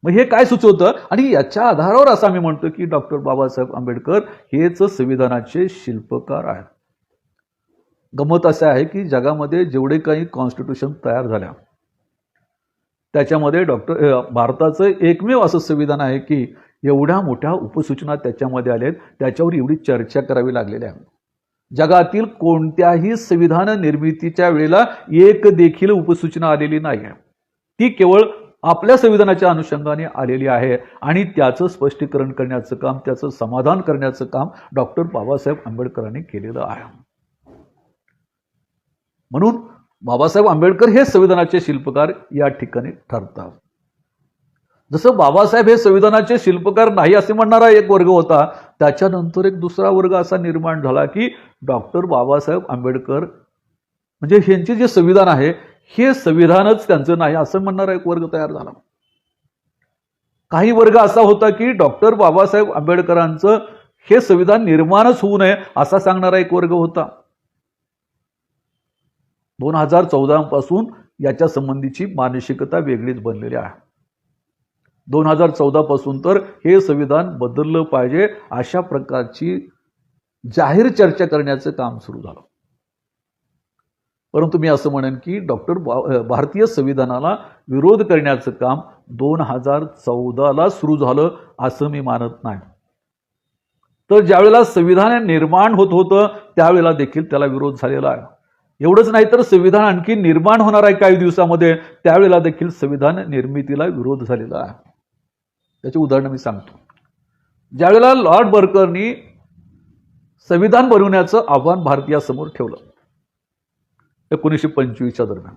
मग हे काय सुचवतं आणि याच्या आधारावर असं आम्ही म्हणतो की डॉक्टर बाबासाहेब आंबेडकर हेच संविधानाचे शिल्पकार आहेत. गमत असं आहे की जगामध्ये जेवढे काही कॉन्स्टिट्यूशन तयार झाल्या त्याच्यामध्ये भारताचं एकमेव असं संविधान आहे की एवढ्या मोठ्या उपसूचना त्याच्यामध्ये आल्या आहेत, त्याच्यावर एवढी चर्चा करावी लागलेली आहे. जगातील कोणत्याही संविधान निर्मितीच्या वेळेला एक देखील उपसूचना आलेली नाही आहे. ती केवळ आपल्या संविधानाच्या अनुषंगाने आलेली आहे आणि त्याचं स्पष्टीकरण करण्याचं काम, त्याचं समाधान करण्याचं काम डॉक्टर बाबासाहेब आंबेडकरांनी केलेलं आहे. म्हणून बाबासाहेब आंबेडकर हे संविधानाचे शिल्पकार या ठिकाणी ठरतात. जसं बाबासाहेब हे संविधानाचे शिल्पकार नाही असे म्हणणारा एक वर्ग होता, त्याच्यानंतर एक दुसरा वर्ग असा निर्माण झाला की डॉक्टर बाबासाहेब आंबेडकर म्हणजे यांचे जे संविधान आहे हे संविधानच त्यांचं नाही असं म्हणणारा एक वर्ग तयार झाला. काही वर्ग असा होता की डॉक्टर बाबासाहेब आंबेडकरांचं हे संविधान निर्माणच होऊ नये असा सांगणारा एक वर्ग होता. 2014 पासून याच्या संबंधीची मानसिकता वेगळीच बनलेली आहे. 2014 पासून तर हे संविधान बदललं पाहिजे अशा प्रकारची जाहीर चर्चा करण्याचं काम सुरू झालं. परंतु मी असं म्हणेन की भारतीय संविधानाला विरोध करण्याचं काम 2014ला सुरू झालं असं मी मानत नाही. तर ज्यावेळेला संविधान निर्माण होत होतं त्यावेळेला देखील त्याला विरोध झालेला आहे. एवढंच नाही तर संविधान आणखी निर्माण होणार आहे काही दिवसामध्ये, त्यावेळेला देखील संविधान निर्मितीला विरोध झालेला आहे. त्याची उदाहरणं मी सांगतो. ज्यावेळेला लॉर्ड बर्करनी संविधान बनवण्याचं आव्हान भारतीयासमोर ठेवलं 1925च्या दरम्यान,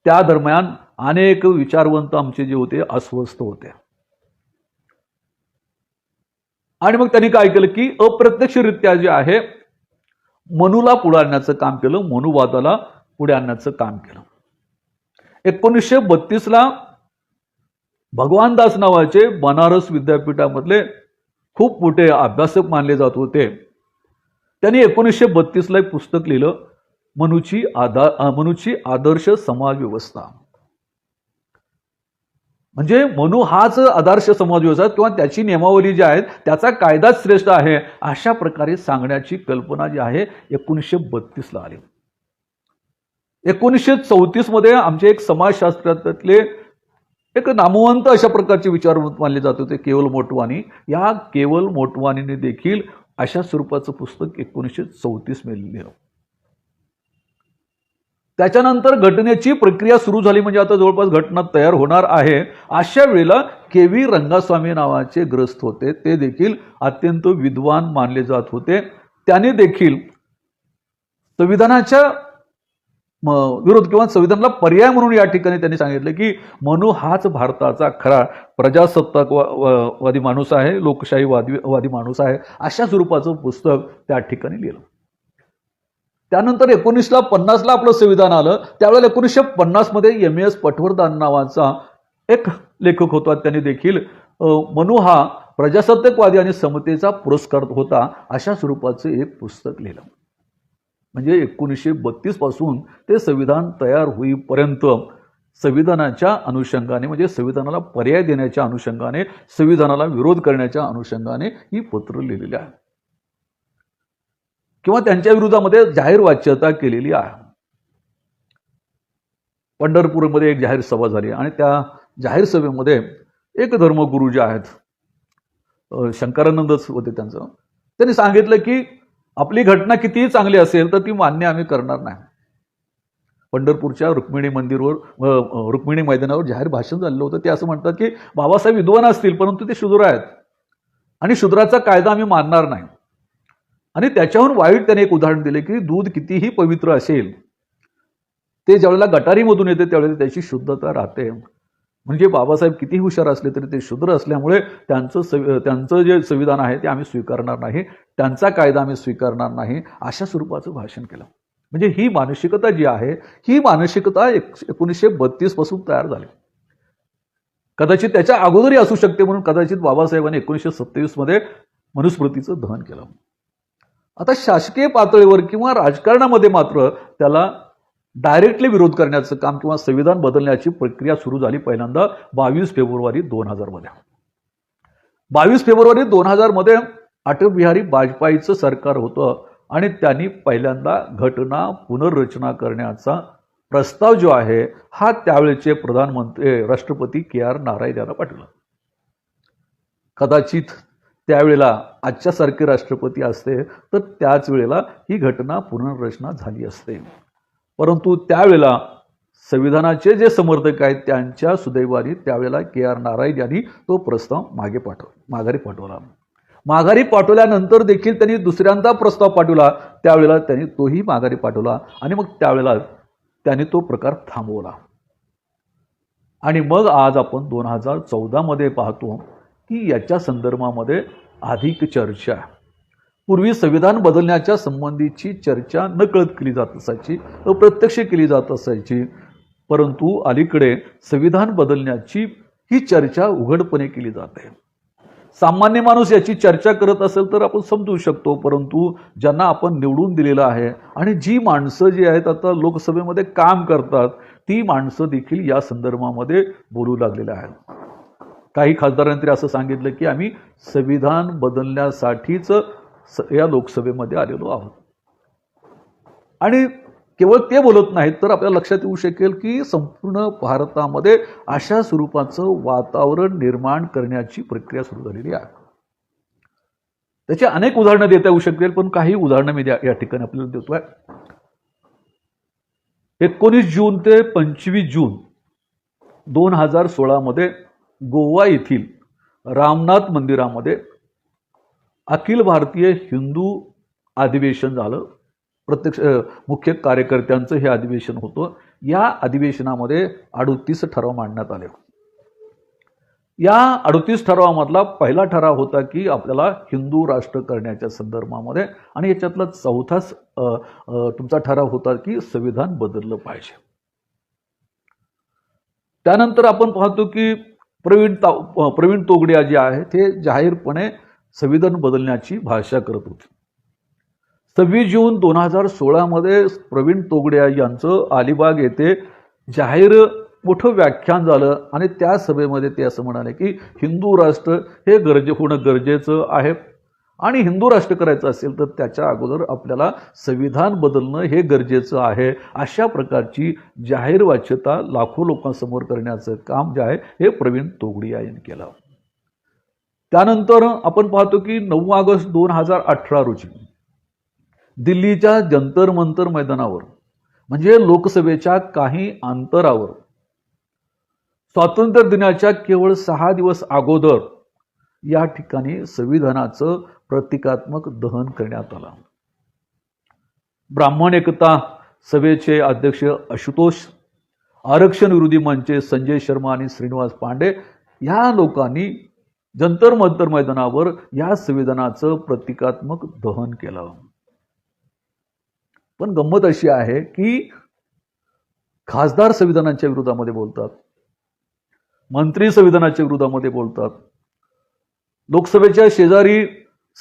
त्या दरम्यान अनेक विचारवंत आमचे जे होते अस्वस्थ होते आणि मग त्यांनी काय केलं की अप्रत्यक्षरित्या जे आहे मनूला पुढे आणण्याचं काम केलं, मनुवादाला पुढे आणण्याचं काम केलं. 1932ला भगवान दास नावाचे बनारस विद्यापीठामधले खूप मोठे अभ्यासक मानले जात होते, त्यांनी 1932ला एक पुस्तक लिहिलं, मनूची आदर्श समाज व्यवस्था. म्हणजे मनू हाच आदर्श समाज व्यवस्था किंवा त्याची नियमावली जी आहे त्याचा कायदाच श्रेष्ठ आहे अशा प्रकारे सांगण्याची कल्पना जी आहे 1932ला आली. 1934 मध्ये आमचे एक समाजशास्त्रातले एक नामवंत अशा प्रकारचे विचारवंत मानले जात होते केवल मोटवानी. या केवल मोटवानीने देखील अशा स्वरूपाचं पुस्तक 1934 मध्ये लिहिलं. त्याच्यानंतर घटनेची प्रक्रिया सुरू झाली, म्हणजे आता जवळपास घटना तयार होणार आहे. अशा वेळेला के.व्ही. रंगास्वामी नावाचे ग्रस्त होते, ते देखील अत्यंत विद्वान मानले जात होते. त्याने देखील संविधानाच्या विरोध किंवा संविधानाला पर्याय म्हणून या ठिकाणी त्यांनी सांगितलं की मनू हाच भारताचा खरा प्रजासत्ताकवादी माणूस आहे, लोकशाहीवादी माणूस आहे, अशा स्वरूपाचं पुस्तक त्या ठिकाणी लिहिलं. त्यानंतर 1950ला आपलं संविधान आलं. त्यावेळेला 1950 मध्ये M.S. पटवर्धन नावाचा एक लेखक होता, त्याने देखील मनू हा प्रजासत्ताकवादी आणि समतेचा पुरस्कार होता अशा स्वरूपाचं एक पुस्तक लिहिलं. म्हणजे 1932 पासून ते संविधान तयार होईपर्यंत संविधानाच्या अनुषंगाने, म्हणजे संविधानाला पर्याय देण्याच्या अनुषंगाने, संविधानाला विरोध करण्याच्या अनुषंगाने ही पत्र लिहिलेली आहे किंवा त्यांच्या विरोधामध्ये जाहीर वाच्यता केलेली आहे. पंढरपूरमध्ये एक जाहीर सभा झाली आणि त्या जाहीर सभेमध्ये एक धर्मगुरू जे आहेत शंकरानंदच होते, त्यांनी सांगितलं की आपली घटना कितीही चांगली असेल तर ती मान्य आम्ही करणार नाही. पंढरपूरच्या रुक्मिणी मैदानावर जाहीर भाषण झालेलं होतं. ते असं म्हणतात की बाबासाहेब विद्वान असतील परंतु ते शूद्र आहेत आणि शूद्राचा कायदा आम्ही मानणार नाही. आणि त्याच्याहून वाईट त्याने एक उदाहरण दिले की दूध कितीही पवित्र असेल ते ज्यावेळेला गटारीमधून येते त्यावेळेला त्याची शुद्धता राहते. म्हणजे बाबासाहेब कितीही हुशार असले तरी ते शूद्र असल्यामुळे त्यांचं जे संविधान आहे ते आम्ही स्वीकारणार नाही, त्यांचा कायदा आम्ही स्वीकारणार नाही, अशा स्वरूपाचं भाषण केलं. म्हणजे ही मानसिकता जी आहे ही मानसिकता 1932 पासून तयार झाली. कदाचित त्याच्या अगोदरही असू शकते, म्हणून कदाचित बाबासाहेबांनी 1927 मध्ये मनुस्मृतीचं दहन केलं. आता शासकीय पातळीवर किंवा राजकारणामध्ये मात्र त्याला डायरेक्टली विरोध करण्याचं काम किंवा संविधान बदलण्याची प्रक्रिया सुरू झाली पहिल्यांदा 22 फेब्रुवारी 2000 मध्ये. 22 फेब्रुवारी 2000 मध्ये अटल बिहारी वाजपेयीचं सरकार होतं आणि त्यांनी पहिल्यांदा घटना पुनर्रचना करण्याचा प्रस्ताव जो आहे हा त्यावेळेचे प्रधानमंत्री राष्ट्रपती KR नारायण यांना पाठवला. कदाचित त्यावेळेला आजच्यासारखे राष्ट्रपती असते तर त्याच वेळेला ही घटना पुनर्रचना झाली असते. परंतु त्यावेळेला संविधानाचे जे समर्थक आहेत त्यांच्या सुदैवाने त्यावेळेला KR नारायण यांनी तो प्रस्ताव माघारी पाठवला. माघारी पाठवल्यानंतर देखील त्यांनी दुसऱ्यांदा प्रस्ताव पाठवला. त्यावेळेला त्यांनी तोही माघारी पाठवला आणि मग त्यावेळेला त्यांनी तो प्रकार थांबवला. आणि मग आज आपण 2014 मध्ये पाहतो की याच्या संदर्भामध्ये अधिक चर्चा, पूर्वी संविधान बदलण्याच्या संबंधीची चर्चा नकळत केली जात असायची, अप्रत्यक्ष केली जात असायची. परंतु अलीकडे संविधान बदलण्याची ही चर्चा उघडपणे केली जाते. सामान्य माणूस याची चर्चा करत असेल तर आपण समजू शकतो, परंतु ज्यांना आपण निवडून दिलेलं आहे आणि जी माणसं जी आहेत आता लोकसभेमध्ये काम करतात ती माणसं देखील या संदर्भामध्ये बोलू लागलेले आहेत. काही खासदारांनी तरी असं सांगितलं की आम्ही संविधान बदलण्यासाठीच या लोकसभेमध्ये आलेलो आहोत. आणि केवळ ते बोलत नाहीत तर आपल्याला लक्षात येऊ शकेल की संपूर्ण भारतामध्ये अशा स्वरूपाचं वातावरण निर्माण करण्याची प्रक्रिया सुरू झालेली आहे. त्याची अनेक उदाहरणं देता येऊ शकेल, पण काही उदाहरणं मी या ठिकाणी आपल्याला देतोय. 19 जून ते 25 जून 2016 मध्ये गोवा येथील रामनाथ मंदिरामध्ये अखिल भारतीय हिंदू अधिवेशन झालं. प्रत्यक्ष मुख्य कार्यकर्त्यांचं हे अधिवेशन होतं. या अधिवेशनामध्ये 38 ठराव मांडण्यात आले. या 38 ठरावामधला पहिला ठराव होता की आपल्याला हिंदू राष्ट्र करण्याच्या संदर्भामध्ये, आणि याच्यातला चौथा तुमचा ठराव होता की संविधान बदललं पाहिजे. त्यानंतर आपण पाहतो की प्रवीण तोगडिया जे आहे ते जाहीरपणे संविधान बदलण्याची भाषा करत होते. 26 जून 2016 मध्ये प्रवीण तोगडिया यांचं अलिबाग येथे जाहीर मोठं व्याख्यान झालं आणि त्या सभेमध्ये ते असं म्हणाले की हिंदू राष्ट्र हे होणं गरजेचं आहे आणि हिंदू राष्ट्र करायचं असेल तर त्याच्या अगोदर आपल्याला संविधान बदलणं हे गरजेचं आहे. अशा प्रकारची जाहीर वाच्यता लाखो लोकांसमोर करण्याचं काम जे आहे हे प्रवीण तोगडिया यांनी केलं. त्यानंतर आपण पाहतो की 9 ऑगस्ट 2018 रोजी दिल्लीच्या जंतर मंतर मैदानावर, म्हणजे लोकसभेच्या काही अंतरावर, स्वातंत्र्य दिनाच्या केवळ 6 दिवस अगोदर या ठिकाणी संविधानाचं प्रतिकात्मक दहन करण्यात आलं. ब्राह्मण एकता सभेचे अध्यक्ष आशुतोष, आरक्षण विरोधी मंचचे संजय शर्मा आणि श्रीनिवास पांडे या लोकांनी जंतर मंतर मैदानावर या संविधानाचं प्रतिकात्मक दहन केलं. पण गंमत अशी आहे की खासदार संविधानाच्या विरोधामध्ये बोलतात, मंत्री संविधानाच्या विरोधामध्ये बोलतात, लोकसभेच्या शेजारी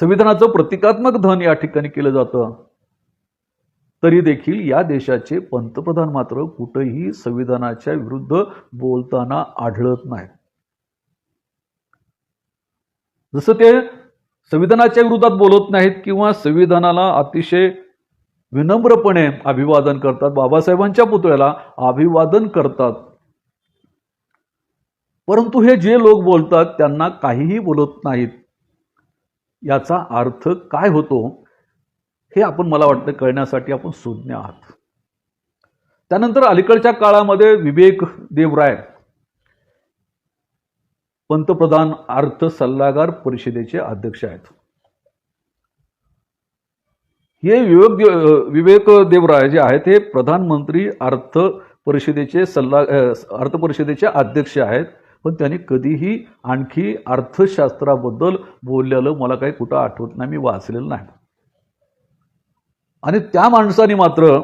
संविधानाचं प्रतिकात्मक दहन या ठिकाणी केलं जातं, तरी देखील या देशाचे पंतप्रधान मात्र कुठेही संविधानाच्या विरुद्ध बोलताना आढळत नाहीत. जसं ते संविधानाच्या विरोधात बोलत नाहीत किंवा संविधानाला अतिशय विनम्रपणे अभिवादन करतात, बाबासाहेबांच्या पुतळ्याला अभिवादन करतात, परंतु हे जे लोक बोलतात त्यांना काहीही बोलत नाहीत. याचा अर्थ काय होतो हे मला वाटतं कळण्यासाठी आपण सुज्ञ आहात. त्यानंतर अलीकडच्या काळामध्ये विवेक देवराय पंतप्रधान अर्थ सल्लागार परिषदेचे अध्यक्ष आहेत. हे विवेक देवराय जे आहेत हे प्रधानमंत्री अर्थ परिषदेचे अध्यक्ष आहेत, पण त्यांनी कधीही आणखी अर्थशास्त्राबद्दल बोललेलं मला काही कुठं आठवत नाही, मी वाचलेलं नाही. आणि त्या माणसाने मात्र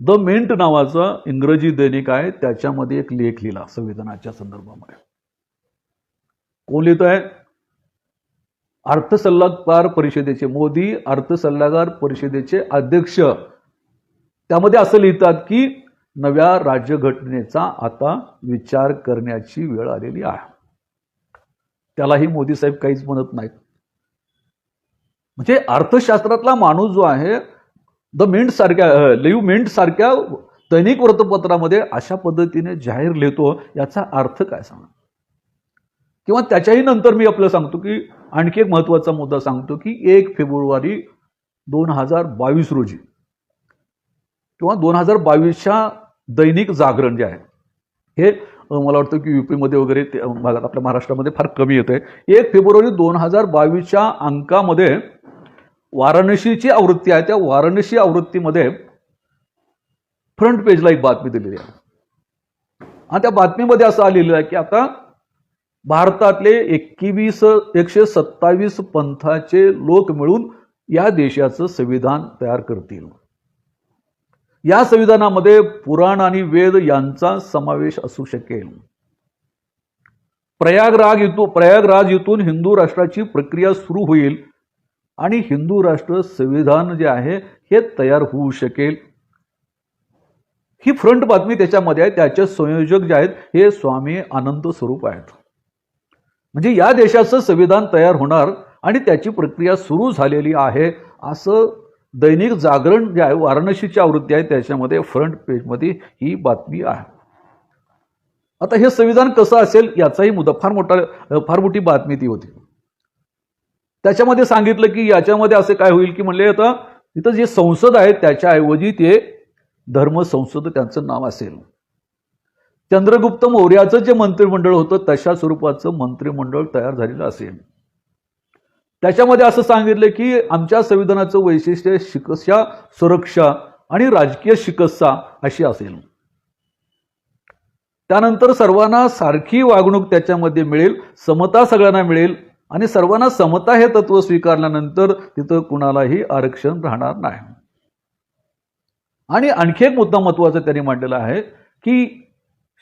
द मिंट नावाचा इंग्रजी दैनिक आहे त्याच्यामध्ये एक लेख लिहिला संविधानाच्या संदर्भामध्ये. कोण लिहित आहे? अर्थ सल्लागार परिषदेचे, मोदी अर्थ सल्लागार परिषदेचे अध्यक्ष. त्यामध्ये असं लिहितात की नव्या राज्यघटनेचा आता विचार करण्याची वेळ आलेली आहे. त्यालाही मोदी साहेब काहीच म्हणत नाहीत. म्हणजे अर्थशास्त्रातला माणूस जो आहे द मिंट सारख्या लिव्ह मिंट सारख्या दैनिक वृत्तपत्रामध्ये अशा पद्धतीने जाहीर लिहितो, याचा अर्थ काय सांगा? किंवा त्याच्याही नंतर मी आपल्याला सांगतो की आणखी एक महत्त्वाचा मुद्दा सांगतो की 1 फेब्रुवारी 2022 रोजी किंवा 2022च्या दैनिक जागरण जे आहे हे मला वाटतं की यूपीमध्ये वगैरे भागात आपल्या महाराष्ट्रामध्ये फार कमी येतं. 1 फेब्रुवारी 2022च्या अंकामध्ये वाराणसीची आवृत्ती आहे, त्या वाराणसी आवृत्तीमध्ये फ्रंट पेजला एक बातमी दिलेली आहे आणि त्या बातमीमध्ये असं आलेलं आहे की आता भारतातले 127 पंथाचे लोक मिळून या देशाचं संविधान तयार करतील. या संविधानामध्ये पुराण आणि वेद यांचा समावेश असू शकेल. प्रयागराज इथून हिंदू राष्ट्राची प्रक्रिया सुरू होईल आणि हिंदू राष्ट्र संविधान जे आहे हे तयार होऊ शकेल. ही फ्रंट बातमी त्याच्यामध्ये आहे. त्याचे संयोजक जे आहेत हे स्वामी अनंत स्वरूप आहेत. म्हणजे या देशाचं संविधान तयार होणार आणि त्याची प्रक्रिया सुरू झालेली आहे असं दैनिक जागरण जे आहे वाराणसीची आवृत्ती आहे त्याच्यामध्ये फ्रंट पेजमध्ये ही बातमी आहे. आता हे संविधान कसं असेल याचाही मुद्दा फार मोठी बातमी ती होती. त्याच्यामध्ये सांगितलं की याच्यामध्ये असे काय होईल की म्हणले आता इथं जे संसद आहे त्याच्याऐवजी ते धर्म संसद त्यांचं नाव असेल. चंद्रगुप्त मौर्याचं जे मंत्रिमंडळ होतं तशा स्वरूपाचं मंत्रिमंडळ तयार झालेलं असेल. त्याच्यामध्ये असं सांगितलं की आमच्या संविधानाचं वैशिष्ट्य शिकस्या सुरक्षा आणि राजकीय शिकस्सा अशी असेल. त्यानंतर सर्वांना सारखी वागणूक त्याच्यामध्ये मिळेल, समता सगळ्यांना मिळेल आणि सर्वांना समता हे तत्व स्वीकारल्यानंतर तिथं कुणालाही आरक्षण राहणार नाही. आणि आणखी एक मुद्दा महत्त्वाचा त्यांनी मांडलेला आहे की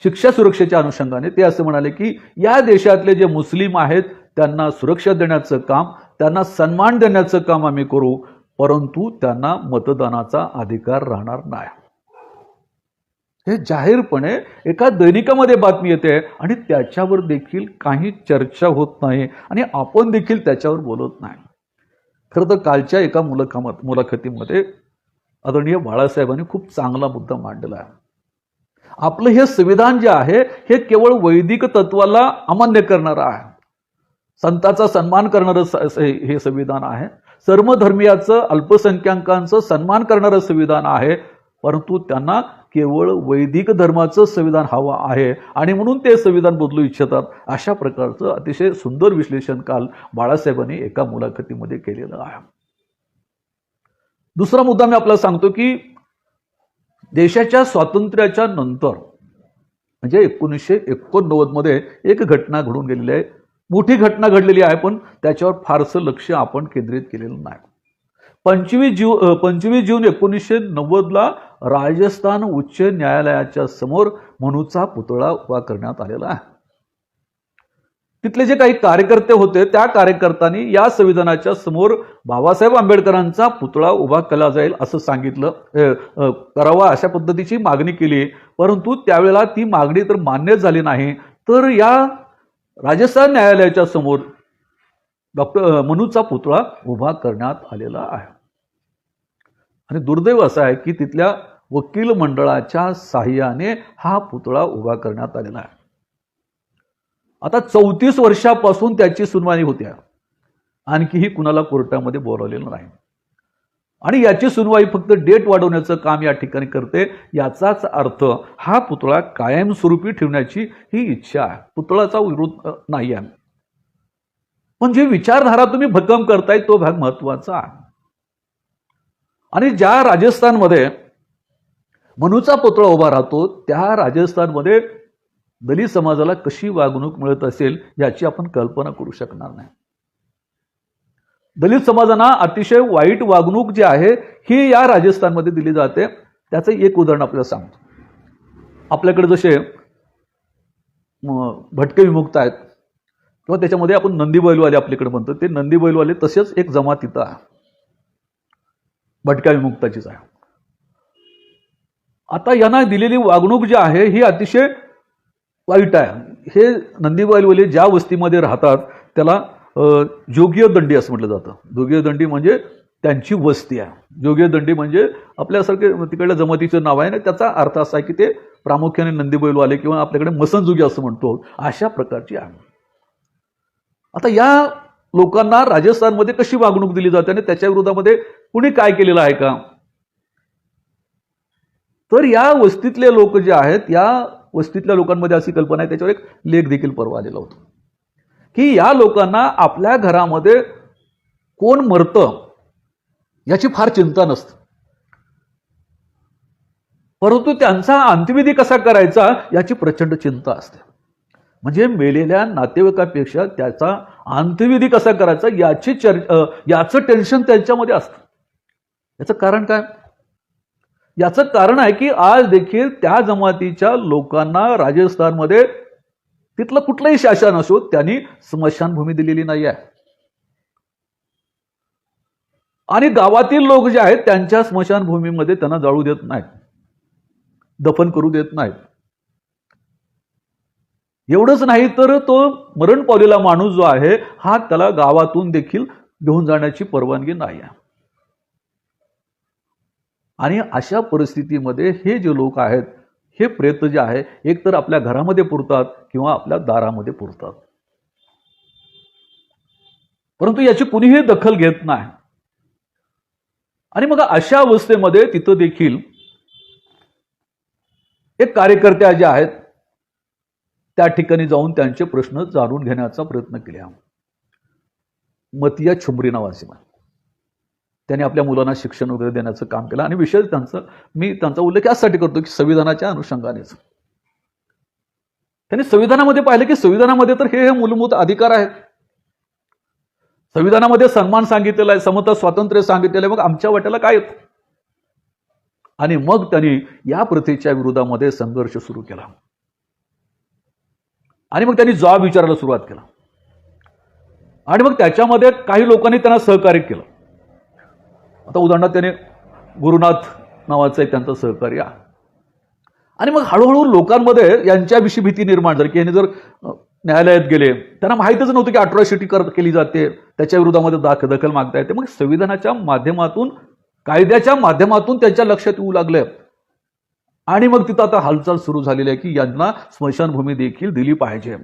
शिक्षा सुरक्षेच्या अनुषंगाने ते असं म्हणाले की या देशातले जे मुस्लिम आहेत त्यांना सुरक्षा देण्याचं काम, त्यांना सन्मान देण्याचं काम आम्ही करू, परंतु त्यांना मतदानाचा अधिकार राहणार नाही. हे जाहीरपणे एका दैनिकामध्ये बातमी येते आणि त्याच्यावर देखील काही चर्चा होत नाही आणि आपण देखील त्याच्यावर बोलत नाही. खरं तर कालच्या एका मुलाखतीमध्ये आदरणीय बाळासाहेबांनी खूप चांगला मुद्दा मांडलेला आहे. आपलं हे संविधान जे आहे हे केवळ वैदिक तत्वाला अमान्य करणारं आहे, संतांचा सन्मान करणारं हे संविधान आहे, सर्वधर्मीयाचं अल्पसंख्याकांचं सन्मान करणारं संविधान आहे, परंतु त्यांना केवळ वैदिक धर्माचं संविधान हवं आहे आणि म्हणून ते संविधान बदलू इच्छितात. अशा प्रकारचं अतिशय सुंदर विश्लेषण काल बाळासाहेबांनी एका मुलाखतीमध्ये केलेलं आहे. दुसरा मुद्दा मी आपल्याला सांगतो की देशाच्या स्वातंत्र्याच्या नंतर म्हणजे 1989 मध्ये एक घटना घडून गेलेली आहे. मोठी घटना घडलेली आहे पण त्याच्यावर फारसं लक्ष आपण केंद्रित केलेलं नाही. 25 जून 1990ला राजस्थान उच्च न्यायालयाच्या समोर मनूचा पुतळा उभा करण्यात आलेला आहे. तिथले जे काही कार्यकर्ते होते त्या कार्यकर्त्यांनी या संविधानाच्या समोर बाबासाहेब आंबेडकरांचा पुतळा उभा केला जाईल असं सांगितलं, करावा अशा पद्धतीची मागणी केली. परंतु त्यावेळेला ती मागणी तर मान्य झाली नाही. तर या राजस्थान न्यायालयाच्या समोर मनूचा पुतळा उभा करण्यात आलेला आहे. आणि दुर्दैव असं आहे की तिथल्या वकील मंडळाच्या साहाय्याने हा पुतळा उभा करण्यात आलेला आहे. आता 34 वर्षापासून त्याची सुनावणी होत्या, आणखीही कुणाला कोर्टामध्ये बोलावलेलं नाही आणि याची सुनवाई फक्त डेट वाढवण्याचं काम या ठिकाणी करते. याचाच अर्थ हा पुतळा कायमस्वरूपी ठेवण्याची ही इच्छा आहे, पुतळाचा विरोध नाही आहे. पण जी विचारधारा तुम्ही भक्कम करताय तो भाग महत्वाचा आहे. आणि ज्या राजस्थानमध्ये मनूचा पुतळा उभा राहतो त्या राजस्थानमध्ये दलित समाजाला कशी वागणूक मिळत असेल याची आपण कल्पना करू शकणार नाही. दलित समाजांना अतिशय वाईट वागणूक जी आहे ही या राजस्थानमध्ये दिली जाते. त्याचं एक उदाहरण आपल्याला सांगतो. आपल्याकडे जसे भटके विमुक्त आहेत किंवा त्याच्यामध्ये आपण नंदी बैलवाले आपल्याकडे म्हणतो, ते नंदी बैलवाले तसेच एक जमात इथं आहे भटक्या विमुक्ताचीच आहे. आता यांना दिलेली वागणूक जी आहे ही अतिशय वाईट आहे. हे नंदी बैलवाले ज्या वस्तीमध्ये राहतात त्याला जोगीय दंडी असं म्हटलं जातं. जोगीय दंडी म्हणजे त्यांची वस्ती आहे. जोगीय दंडी म्हणजे आपल्यासारखे तिकडल्या जमातीचं नाव आहे ना, त्याचा अर्थ असा आहे की ते प्रामुख्याने नंदी बैलवाले किंवा आपल्याकडे मसनजुगी असं म्हणतो अशा प्रकारची आहे. आता या लोकांना राजस्थानमध्ये कशी वागणूक दिली जाते आणि त्याच्या विरोधामध्ये कुणी काय केलेलं आहे का? तर या वस्तीतले लोक जे आहेत, या वस्तीतल्या लोकांमध्ये अशी कल्पना आहे, त्याच्यावर एक लेख देखील परवा आलेला होता की या लोकांना आपल्या घरामध्ये कोण मरतं याची फार चिंता नसते, परंतु त्यांचा अंत्यविधी कसा करायचा याची प्रचंड चिंता असते. म्हणजे मेलेल्या नातेवाईकापेक्षा त्याचा अंत्यविधी कसा करायचा याचं टेन्शन त्यांच्यामध्ये असतं. याचं कारण काय? याचं कारण आहे की आज देखील त्या जमातीच्या लोकांना राजस्थानमध्ये तिथलं कुठलंही शासन असो त्यांनी स्मशानभूमी दिलेली नाही आहे. आणि गावातील लोक जे आहेत त्यांच्या स्मशानभूमीमध्ये त्यांना जाळू देत नाहीत, दफन करू देत नाहीत. एवढंच नाही तर तो मरण पावलेला माणूस जो आहे हा त्याला गावातून देखील घेऊन जाण्याची परवानगी नाही आहे. आणि अशा परिस्थितीमध्ये हे जे लोक आहेत, हे प्रेत जे आहे एक तर आपल्या घरामध्ये पुरतात किंवा आपल्या दारामध्ये पुरतात, परंतु याची कुणीही दखल घेत नाही. आणि मग अशा अवस्थेमध्ये तिथं देखील एक कार्यकर्त्या जे आहेत त्या ठिकाणी जाऊन त्यांचे प्रश्न जाणून घेण्याचा प्रयत्न केला. मतिया छुमरी नावाचे त्यांनी आपल्या मुलांना शिक्षण वगैरे देण्याचं काम केलं. आणि विशेष मी त्यांचा उल्लेख यासाठी करतो की संविधानाच्या अनुषंगानेच त्यांनी संविधानामध्ये पाहिलं की संविधानामध्ये तर हे मूलभूत अधिकार आहेत, संविधानामध्ये सन्मान सांगितलेला आहे, समता स्वातंत्र्य सांगितलेलं आहे, मग आमच्या वाट्याला काय येतं? आणि मग त्यांनी या प्रथेच्या विरोधामध्ये संघर्ष सुरू केला. आणि मग त्यांनी जॉब विचारायला सुरुवात केला. आणि मग त्याच्यामध्ये काही लोकांनी त्यांना सहकार्य केलं. आता उदाहरणार्थ त्याने गुरुनाथ नावाचं एक त्यांचं सहकार्य आहे. आणि मग हळूहळू लोकांमध्ये यांच्याविषयी भीती निर्माण झाली की यांनी जर न्यायालयात गेले, त्यांना माहितच नव्हतं की अट्रॉसिटी केली जाते, त्याच्या विरोधामध्ये दखल मागता येते. मग संविधानाच्या माध्यमातून, कायद्याच्या माध्यमातून त्यांच्या लक्षात येऊ लागले. आणि मग तिथं आता हालचाल सुरू झालेली आहे की यांना स्मशानभूमी देखील दिली पाहिजे.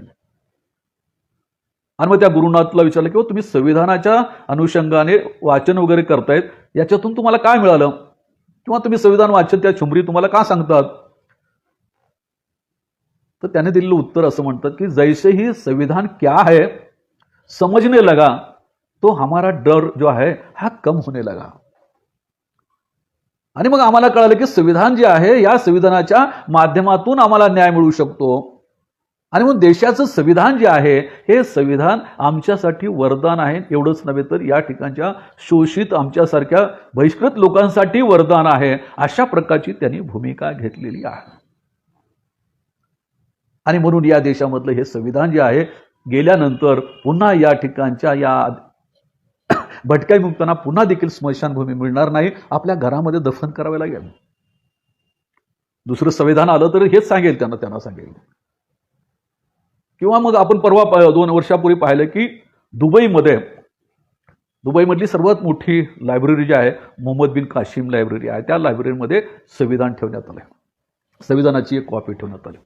आणि मग त्या गुरुनाथला विचारलं की तुम्ही संविधानाच्या अनुषंगाने वाचन वगैरे करतायत, याच्यातून तुम्हाला काय मिळालं, किंवा तुम्ही संविधान वाचन त्या छुमरी तुम्हाला का सांगतात? तर त्याने दिलेलं उत्तर असं म्हणतात की जैसे ही संविधान क्या है समझने लगा तो हमारा डर जो है हा कम होने लगा. आणि मग आम्हाला कळालं की संविधान जे आहे या संविधानाच्या माध्यमातून आम्हाला न्याय मिळू शकतो. आणि मग देशाचं संविधान जे आहे हे संविधान आमच्यासाठी वरदान आहे. एवढंच नव्हे तर या ठिकाणच्या शोषित आमच्यासारख्या बहिष्कृत लोकांसाठी वरदान आहे. अशा प्रकारची त्यांनी भूमिका घेतलेली आहे. आणि म्हणून या देशामधलं हे संविधान जे आहे गेल्यानंतर पुन्हा या ठिकाणच्या या भटक्यामुक्तांना पुन्हा देखील स्मशानभूमी मिळणार नाही, आपल्या घरामध्ये दफन करावे लागेल. दुसरं संविधान आलं तर हेच सांगेल त्यांना सांगेल. किंवा मग आपण परवा 2 वर्षापूर्वी पाहिलं की दुबईमधली सर्वात मोठी लायब्ररी जी आहे मोहम्मद बिन काशिम लायब्ररी आहे, त्या लायब्ररीमध्ये संविधान ठेवण्यात आलं, संविधानाची एक कॉपी ठेवण्यात आली.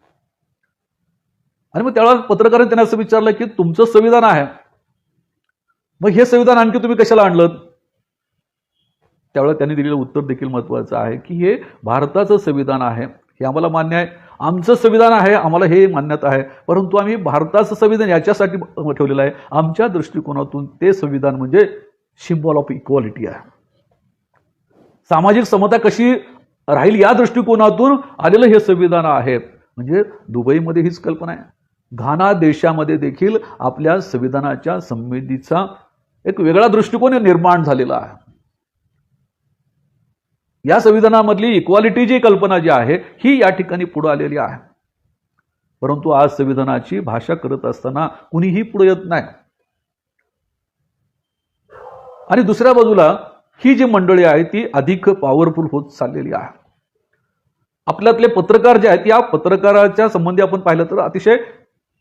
आणि मग त्यावेळेला पत्रकारांनी त्यांना असं विचारलं की तुमचं संविधान आहे, मग हे संविधान आणखी तुम्ही कशाला आणलं? त्यावेळेला त्यांनी दिलेलं उत्तर देखील महत्त्वाचं आहे की हे भारताचं संविधान आहे, हे आम्हाला मान्य आहे, आमचं संविधान आहे, आम्हाला हे मान्यता आहे, परंतु आम्ही भारताचं संविधान याच्यासाठी ठेवलेलं आहे, आमच्या दृष्टिकोनातून ते संविधान म्हणजे सिम्बॉल ऑफ इक्वालिटी आहे, सामाजिक समता कशी राहील या दृष्टिकोनातून आलेलं हे संविधान आहे. म्हणजे दुबईमध्ये हीच कल्पना आहे. घाना देशामध्ये देखील आपल्या संविधानाच्या संवेदीचा एक वेगळा दृष्टिकोन निर्माण झालेला आहे. या संविधानामधली इक्वालिटी जी कल्पना जी आहे ही या ठिकाणी पुढे आलेली आहे. परंतु आज संविधानाची भाषा करत असताना कुणीही पुढे येत नाही. आणि दुसऱ्या बाजूला ही जी मंडळी आहे ती अधिक पॉवरफुल होत चाललेली आहे. आपल्यातले पत्रकार जे आहेत या पत्रकाराच्या संबंधी आपण पाहिलं तर अतिशय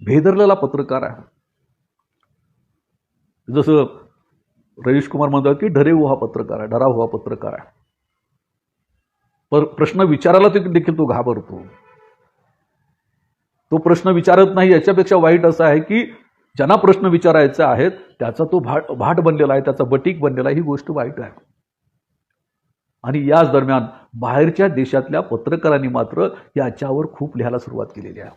भेदरलेला पत्रकार आहे. जसं रवीश कुमार म्हणतात की डरे हुआ पत्रकार आहे, डरा हुआ पत्रकार आहे. प्रश्न विचारायला देखील तो घाबरतो, तो प्रश्न विचारत नाही. याच्यापेक्षा वाईट असं आहे की ज्यांना प्रश्न विचारायचे आहेत त्याचा तो भाट बनलेला आहे, त्याचा बटीक बनलेला आहे, ही गोष्ट वाईट आहे. आणि याच दरम्यान बाहेरच्या देशातल्या पत्रकारांनी मात्र याच्यावर खूप लिहायला सुरुवात केलेली आहे.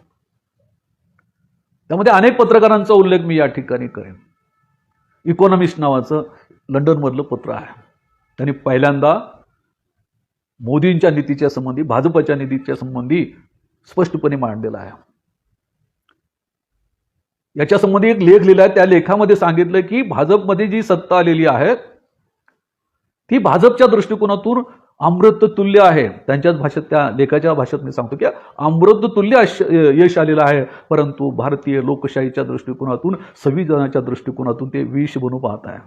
त्यामध्ये अनेक पत्रकारांचा उल्लेख मी या ठिकाणी करेन. इकॉनॉमिस्ट नावाचं लंडनमधलं पत्र आहे. त्यांनी पहिल्यांदा मोदींच्या नीतीच्या संबंधी, भाजपच्या नीतीच्या संबंधी स्पष्टपणे मांडलेला आहे. याच्या संबंधी एक लेख लिहिला आहे. त्या लेखामध्ये सांगितलं की भाजपमध्ये जी सत्ता आलेली आहे ती भाजपच्या दृष्टिकोनातून अमृत तुल्य आहे. त्यांच्याच भाषेत, त्या लेखाच्या भाषेत मी सांगतो की अमृत तुल्य यश आलेलं आहे, परंतु भारतीय लोकशाहीच्या दृष्टिकोनातून, संविधानाच्या दृष्टिकोनातून ते विष बनू पाहत आहे.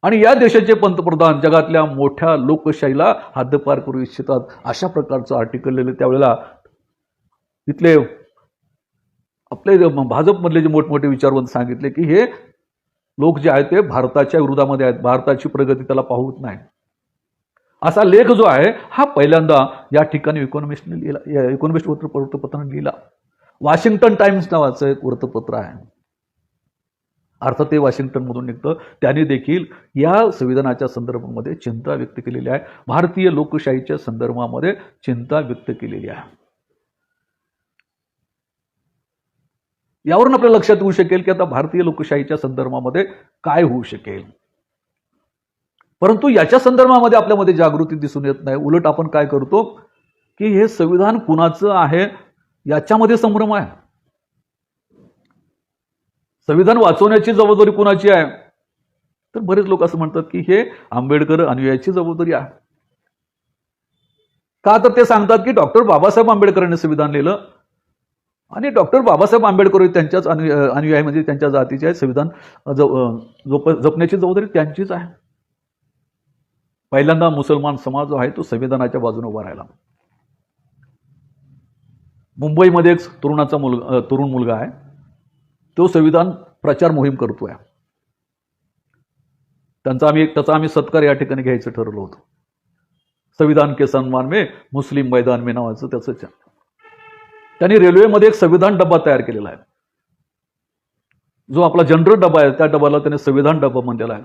आणि या देशाचे पंतप्रधान जगातल्या मोठ्या लोकशाहीला हद्दपार करू इच्छितात, अशा प्रकारचं आर्टिकल लिहिलं. त्यावेळेला तिथले आपले भाजपमधले जे मोठमोठे विचारवंत सांगितले की हे लोक जे आहेत ते भारताच्या विरोधामध्ये आहेत, भारताची प्रगती त्याला पाहूच नाही. असा लेख जो आहे हा पहिल्यांदा या ठिकाणी इकॉनॉमिस्टने लिहिला, इकॉनॉमिस्ट वृत्तपत्राने लिहिला. वॉशिंग्टन टाइम्स नावाचं एक वृत्तपत्र आहे, अर्थात ते वॉशिंग्टनमधून निघतं. त्याने देखील या संविधानाच्या संदर्भामध्ये चिंता व्यक्त केलेली आहे, भारतीय लोकशाहीच्या संदर्भामध्ये चिंता व्यक्त केलेली आहे. यावरून आपल्या लक्षात येऊ शकेल की आता भारतीय लोकशाहीच्या संदर्भामध्ये काय होऊ शकेल. परंतु याच्या संदर्भामध्ये आपल्यामध्ये जागृती दिसून येत नाही. उलट आपण काय करतो की हे संविधान कुणाचं आहे याच्यामध्ये संभ्रम आहे. संविधान वाचवण्याची जबाबदारी कुणाची आहे, तर बरेच लोक असं म्हणतात की हे आंबेडकर अनुयायाची जबाबदारी आहे. का, तर ते सांगतात की डॉक्टर बाबासाहेब आंबेडकरांनी संविधान लिहिलं आणि डॉक्टर बाबासाहेब आंबेडकर त्यांच्याच अनुयायी, म्हणजे त्यांच्या जातीचे आहे, संविधान जपण्याची जबाबदारी त्यांचीच आहे. पहिल्यांदा मुसलमान समाज जो आहे तो संविधानाच्या बाजूने उभा राहिला. मुंबईमध्ये एक तरुण मुलगा आहे, तो संविधान प्रचार मोहीम करतोय. त्याचा आम्ही सत्कार या ठिकाणी घ्यायचं ठरवलं होतं. संविधान के सन्मान में मुस्लिम मैदान में नावाचं त्याचं. त्यांनी रेल्वेमध्ये एक संविधान डबा तयार केलेला आहे. जो आपला जनरल डबा आहे त्या डब्याला त्याने संविधान डबा म्हणलेला आहे.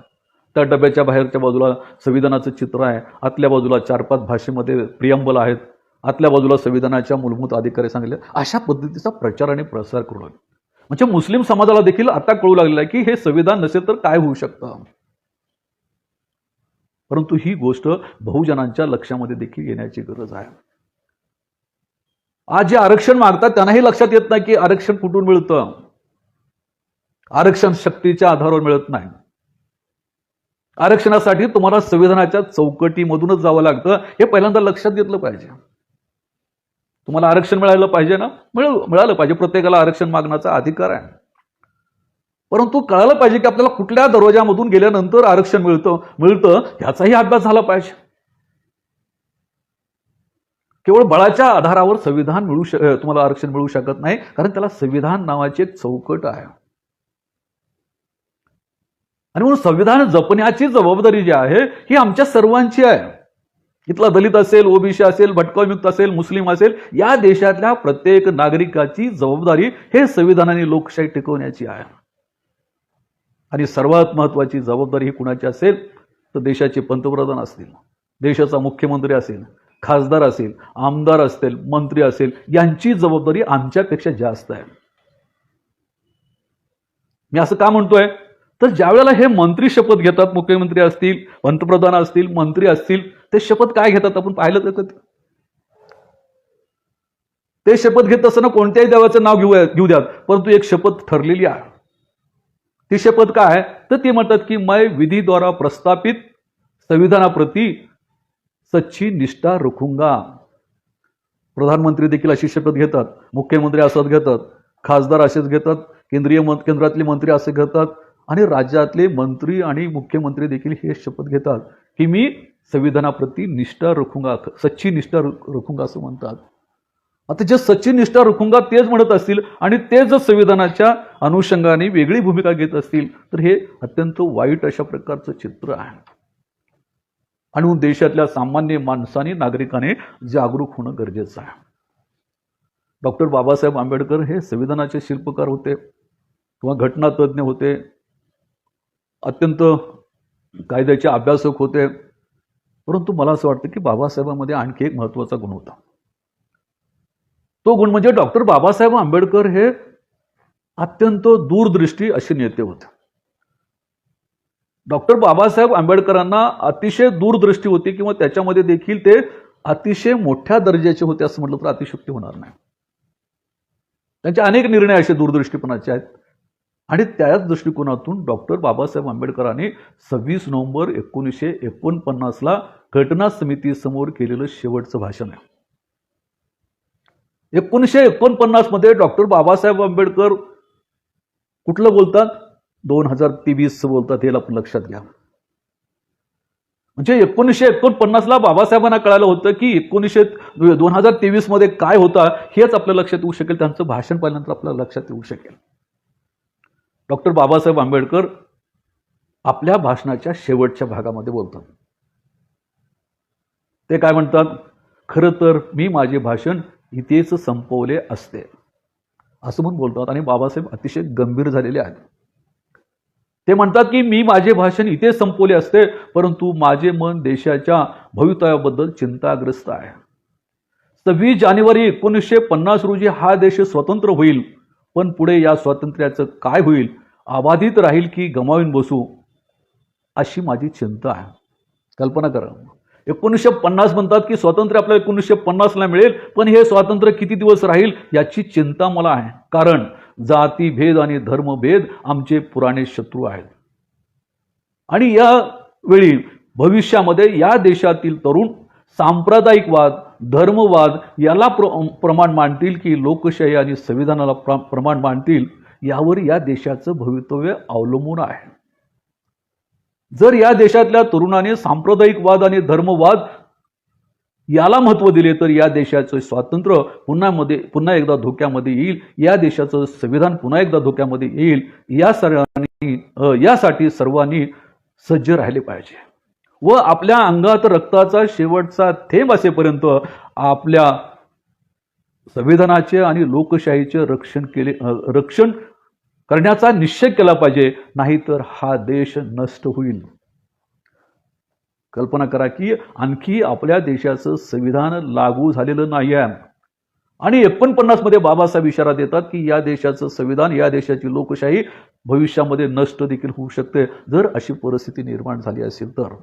त्या डब्याच्या बाहेरच्या बाजूला संविधानाचं चित्र आहे, आतल्या बाजूला 4-5 भाषेमध्ये प्रियंबल आहेत, आतल्या बाजूला संविधानाच्या मूलभूत अधिकारी सांगितले. अशा पद्धतीचा प्रचार आणि प्रसार करू लागले. म्हणजे मुस्लिम समाजाला देखील आता कळू लागलेलं आहे की हे संविधान नसेल तर काय होऊ शकतं. परंतु ही गोष्ट बहुजनांच्या लक्षामध्ये देखील येण्याची गरज आहे. आज जे आरक्षण मागतात त्यांनाही लक्षात येत नाही की आरक्षण कुठून मिळतं. आरक्षण शक्तीच्या आधारावर मिळत नाही. आरक्षणासाठी तुम्हाला संविधानाच्या चौकटीमधूनच जावं लागतं, हे पहिल्यांदा लक्षात घेतलं पाहिजे. तुम्हाला आरक्षण मिळालं पाहिजे ना, मिळालं पाहिजे. प्रत्येकाला आरक्षण मागण्याचा अधिकार आहे. परंतु कळालं पाहिजे की आपल्याला कुठल्या दरवाजामधून गेल्यानंतर आरक्षण मिळतं ह्याचाही अभ्यास झाला पाहिजे. केवळ बळाच्या आधारावर संविधान तुम्हाला आरक्षण मिळू शकत नाही, कारण त्याला संविधान नावाची एक चौकट आहे. आणि म्हणून संविधान जपण्याची जबाबदारी जी आहे ही आमच्या सर्वांची आहे. इथला दलित असेल, ओबीसी असेल, भटकविमुक्त असेल, मुस्लिम असेल, या देशातल्या प्रत्येक नागरिकाची जबाबदारी हे संविधानाने लोकशाही टिकवण्याची आहे. आणि सर्वात महत्वाची जबाबदारी ही कुणाची असेल तर देशाचे पंतप्रधान असतील, देशाचा मुख्यमंत्री असेल, खासदार असेल, आमदार असतील, मंत्री असेल, यांची जबाबदारी आमच्यापेक्षा जास्त आहे. मी असं का म्हणतोय, तर ज्या वेळेला हे मंत्री शपथ घेतात, मुख्यमंत्री असतील, पंतप्रधान असतील, मंत्री असतील, ते शपथ काय घेतात आपण पाहिलं तर कधी. ते शपथ घेत असताना कोणत्याही देवाचं नाव घेऊ द्यात, परंतु एक शपथ ठरलेली आहे. ती शपथ काय, तर ती म्हणतात की मैं विधी द्वारा प्रस्थापित संविधानाप्रती सच्ची निष्ठा रखूंगा. प्रधानमंत्री देखील अशी शपथ घेतात, मुख्यमंत्री असंच घेतात, खासदार असेच घेतात, केंद्रातले मंत्री असे घेतात, आणि राज्यातले मंत्री आणि मुख्यमंत्री देखील हे शपथ घेतात की मी संविधानाप्रती निष्ठा रखूंगा, सच्ची निष्ठा रखूंगा असं म्हणतात. आता जे सच्ची निष्ठा रखूंगा तेच म्हणत असतील आणि तेच संविधानाच्या अनुषंगाने वेगळी भूमिका घेत असतील तर हे अत्यंत वाईट अशा प्रकारचं चित्र आहे. आणि देशातल्या सामान्य माणसाने, नागरिकाने जागरूक होणं गरजेचं आहे. डॉक्टर बाबासाहेब आंबेडकर हे संविधानाचे शिल्पकार होते किंवा घटनातज्ञ होते, अत्यंत कायद्याचे अभ्यासक होते. परंतु मला असं वाटतं की बाबासाहेबांमध्ये आणखी एक महत्त्वाचा गुण होता. तो गुण म्हणजे डॉक्टर बाबासाहेब आंबेडकर हे अत्यंत दूरदृष्टी असे नेते होते. डॉक्टर बाबासाहेब आंबेडकरांना अतिशय दूरदृष्टी होती किंवा त्याच्यामध्ये देखील ते अतिशय मोठ्या दर्जाचे होते असं म्हटलं तर अतिशयोक्ती होणार नाही. त्यांचे अनेक निर्णय असे दूरदृष्टीपणाचे आहेत आणि त्याच दृष्टिकोनातून डॉक्टर बाबासाहेब आंबेडकरांनी 26 नोव्हेंबर 1949ला घटना समितीसमोर केलेलं शेवटचं भाषण आहे. 1949 मध्ये डॉक्टर बाबासाहेब आंबेडकर कुठलं बोलतात? 2023 बोलतात. हे आपण लक्षात घ्या. म्हणजे 1949ला बाबासाहेबांना कळालं होतं की 2023 मध्ये काय होता हेच आपल्या लक्षात येऊ शकेल. त्यांचं भाषण पाहिल्यानंतर आपल्याला लक्षात येऊ शकेल. डॉक्टर बाबासाहेब आंबेडकर आपल्या भाषणाच्या शेवटच्या भागामध्ये बोलतात. ते काय म्हणतात? खरं तर मी माझे भाषण इथेच संपवले असते असं म्हणून बोलतात आणि बाबासाहेब अतिशय गंभीर झालेले आहेत. ते म्हणतात की मी माझे भाषण इथे संपवले असते, परंतु माझे मन देशाच्या भवितव्याबद्दल चिंताग्रस्त आहे. 26 जानेवारी 1950 रोजी हा देश स्वतंत्र होईल, पण पुढे या स्वातंत्र्याचं काय होईल? अबाधित राहील की गमावून बसू, अशी माझी चिंता आहे. कल्पना करा. 1950 म्हणतात की स्वातंत्र्य आपल्याला 1950ला मिळेल, पण हे स्वातंत्र्य किती दिवस राहील याची चिंता मला आहे. कारण जातीभेद आणि धर्मभेद आमचे पुराणे शत्रू आहेत आणि या वेळी भविष्यामध्ये या देशातील तरुण सांप्रदायिकवाद, धर्मवाद याला प्रमाण मानतील की लोकशाही आणि संविधानाला प्रमाण मानतील, यावर या देशाचं भवितव्य अवलंबून आहे. जर या देशातल्या तरुणाने सांप्रदायिकवाद आणि धर्मवाद याला महत्त्व दिले तर या देशाचं स्वातंत्र्य पुन्हा एकदा धोक्यामध्ये येईल, या देशाचं संविधान पुन्हा एकदा धोक्यामध्ये येईल. यासाठी सर्वांनी सज्ज राहिले पाहिजे व आपल्या अंगात रक्ताचा शेवटचा थेंब असेपर्यंत आपल्या संविधानाचे आणि लोकशाहीचे रक्षण करण्याचा निश्चय केला पाहिजे, नाहीतर हा देश नष्ट होईल. कल्पना करा की आणखी आपल्या देशाचं संविधान लागू झालेलं नाही आहे आणि 49 मध्ये बाबासाहेब इशारा देतात की या देशाचं संविधान, या देशाची लोकशाही भविष्यामध्ये नष्ट देखील होऊ शकते जर अशी परिस्थिती निर्माण झाली असेल तर.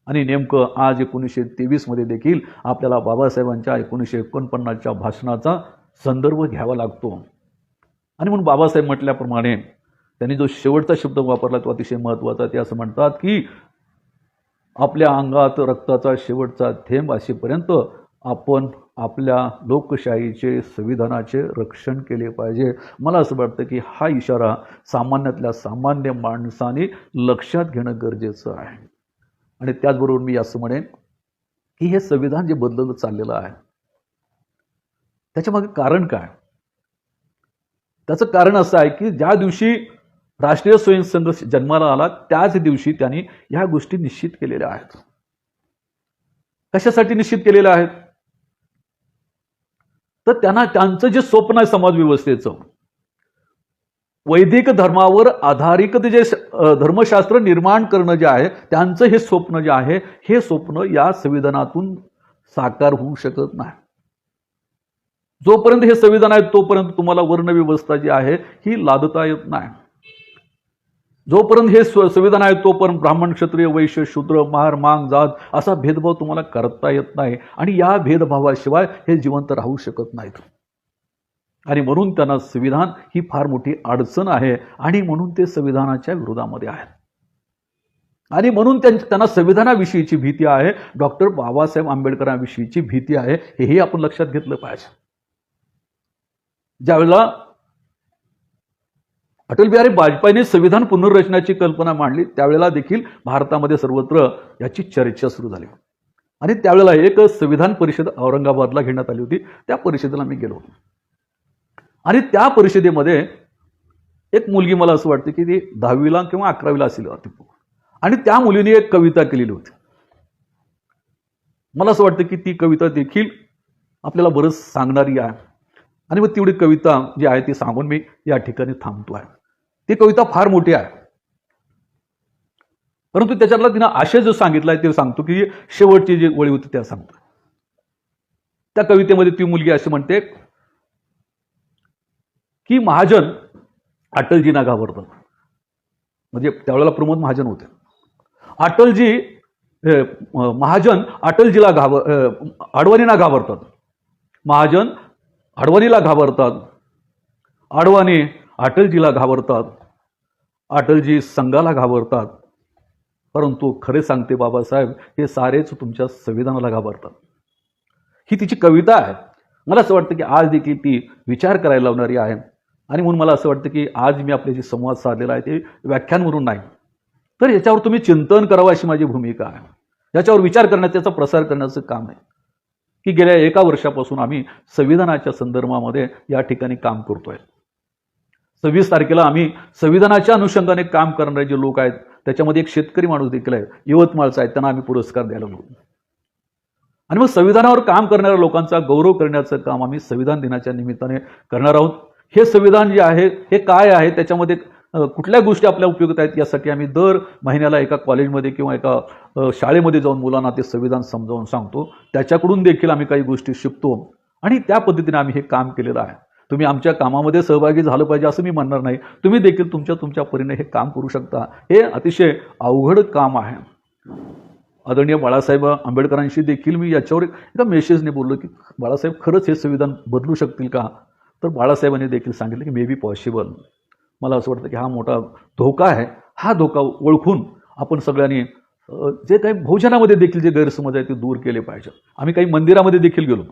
आणि नेमकं आज 1923 मध्ये देखील आपल्याला बाबासाहेबांच्या 1949च्या भाषणाचा संदर्भ घ्यावा लागतो. आणि म्हणून बाबासाहेब म्हटल्याप्रमाणे त्यांनी जो शेवटचा शब्द वापरला तो अतिशय महत्त्वाचा. ते असं म्हणतात की आपल्या अंगात रक्ताचा शेवटचा थेंब असेपर्यंत आपण आपल्या लोकशाहीचे, संविधानाचे रक्षण केले पाहिजे. मला असं वाटतं की हा इशारा सामान्यातल्या सामान्य माणसाने लक्षात घेणं गरजेचं आहे. आणि त्याचबरोबर मी असं म्हणेन की हे संविधान जे बदलत चाललेलं आहे त्याच्यामागे कारण काय? त्याचं कारण असं आहे की ज्या दिवशी राष्ट्रीय स्वयंसेवक संघ जन्माला आला त्याच दिवशी त्यांनी ह्या गोष्टी निश्चित केलेल्या आहेत. कशासाठी निश्चित केलेल्या आहेत? तर त्यांचं जे स्वप्न आहे समाज व्यवस्थेचं, वैदिक धर्मावर आधारित जे धर्मशास्त्र निर्माण करणं जे आहे, त्यांचं हे स्वप्न जे आहे, हे स्वप्न या संविधानातून साकार होऊ शकत नाही. जोपर्यंत हे संविधान आहे तोपर्यंत तुम्हाला वर्णव्यवस्था जी आहे ही लादता येत नाही. जोपर्यंत हे संविधान आहे तोपर्यंत ब्राह्मण, क्षत्रिय, वैश्य, शूद्र, महार, मांग, जात असा भेदभाव तुम्हाला करता येत नाही आणि या भेदभावाशिवाय हे जिवंत राहू शकत नाहीत. आणि म्हणून त्यांना संविधान ही फार मोठी अडचण आहे आणि म्हणून ते संविधानाच्या विरोधामध्ये आहेत. आणि म्हणून त्यांना संविधानाविषयीची भीती आहे, डॉक्टर बाबासाहेब आंबेडकरांविषयीची भीती आहे, हेही आपण लक्षात घेतलं पाहिजे. ज्यावेळेला अटल बिहारी वाजपेयींनी संविधान पुनर्रचनाची कल्पना मांडली त्यावेळेला देखील भारतामध्ये सर्वत्र याची चर्चा सुरू झाली आणि त्यावेळेला एक संविधान परिषद औरंगाबादला घेण्यात आली होती. त्या परिषदेला मी गेलो आणि त्या परिषदेमध्ये एक मुलगी, मला असं वाटतं की ती 10वीला किंवा 11वीला असेल आणि त्या मुलीने एक कविता केलेली होती. मला असं वाटतं की ती कविता देखील आपल्याला बरंच सांगणारी आहे. आणि मग तेवढी कविता जी आहे ती सांगून मी या ठिकाणी थांबतो आहे. ती कविता फार मोठी आहे, परंतु त्याच्यातला तिनं आशय जो सांगितलाय ते सांगतो की शेवटची जी ओळी होती त्या सांगतो. त्या कवितेमध्ये ती मुलगी अशी म्हणते की महाजन अटलजींना घाबरतात. म्हणजे त्यावेळेला प्रमोद महाजन होते. महाजन अटलजीला अडवाणींना घाबरतात. महाजन अडवाणीला घाबरतात. अडवाणी अटलजीला घाबरतात. अटलजी संघाला घाबरतात. परंतु खरे सांगते बाबासाहेब, हे सारेच तुमच्या संविधानाला घाबरतात. ही तिची कविता आहे. मला असं वाटतं की आज देखील ती विचार करायला लावणारी आहे. आणि म्हणून मला असं वाटतं की आज मी आपले जे संवाद साधलेला आहे ते व्याख्यान म्हणून नाही, तर याच्यावर तुम्ही चिंतन करावं अशी माझी भूमिका आहे. याच्यावर विचार करण्याचं, त्याचा प्रसार करण्याचं काम आहे की गेल्या 1 वर्षापासून आम्ही संविधानाच्या संदर्भामध्ये या ठिकाणी काम करतोय. 26 तारखेला आम्ही संविधानाच्या अनुषंगाने काम करणारे जे लोक आहेत त्याच्यामध्ये एक शेतकरी माणूस देखील आहे, यवतमाळचा आहे, त्यांना आम्ही पुरस्कार द्यायला लागलो. आणि मग संविधानावर काम करणाऱ्या लोकांचा गौरव करण्याचं काम आम्ही संविधान दिनाच्या निमित्ताने करणार आहोत. हे संविधान जे आहे हे काय आहे, त्याच्यामध्ये कुठल्या गोष्टी आपल्या उपयुक्त आहेत, यासाठी आम्ही दर महिन्याला एका कॉलेजमध्ये किंवा एका शाळेमध्ये जाऊन मुलांना ते संविधान समजावून सांगतो. त्याच्याकडून देखील आम्ही काही गोष्टी शिकतो आणि त्या पद्धतीने आम्ही हे काम केलेलं आहे. तुम्ही आमच्या कामामध्ये सहभागी झालं पाहिजे असं मी म्हणणार नाही. तुम्ही देखील तुमच्या परीने हे काम करू शकता. हे अतिशय अवघड काम आहे. आदरणीय बाळासाहेब आंबेडकरांशी देखील मी याच्यावर एका मेसेजने बोललो की बाळासाहेब खरंच हे संविधान बदलू शकतील का, तर बाळासाहेबांनी देखील सांगितलं की मे बी पॉसिबल. मला असं वाटतं की हा मोठा धोका आहे. हा धोका ओळखून आपण सगळ्यांनी जे काही भोजनामध्ये देखील जे गैरसमज आहे ते दूर केले पाहिजे. आम्ही काही मंदिरामध्ये देखील गेलो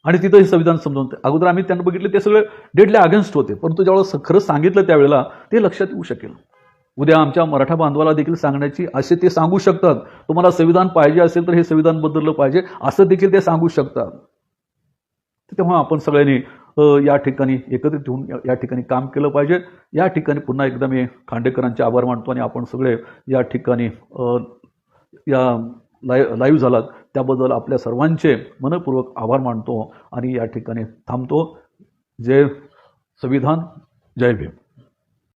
आणि तिथं हे संविधान समजावून अगोदर आम्ही त्यांना बघितले ते सगळे डेडली अगेन्स्ट होते, परंतु ज्यावेळेला खरंच सांगितलं त्यावेळेला ते लक्षात येऊ शकेल. उद्या आमच्या मराठा बांधवाला देखील सांगण्याची असे ते सांगू शकतात, तुम्हाला संविधान पाहिजे असेल तर हे संविधान बदललं पाहिजे असं देखील ते सांगू शकतात. तेव्हा आपण सगळ्यांनी या ठिकाणी एकत्रित होऊन या ठिकाणी काम केलं पाहिजे. या ठिकाणी पुन्हा एकदा मी खांडेकरांचे आभार मानतो आणि आपण सगळे या ठिकाणी या लाईव्ह झालात त्याबद्दल आपल्या सर्वांचे मनपूर्वक आभार मानतो आणि या ठिकाणी थांबतो. जय संविधान, जय भीम.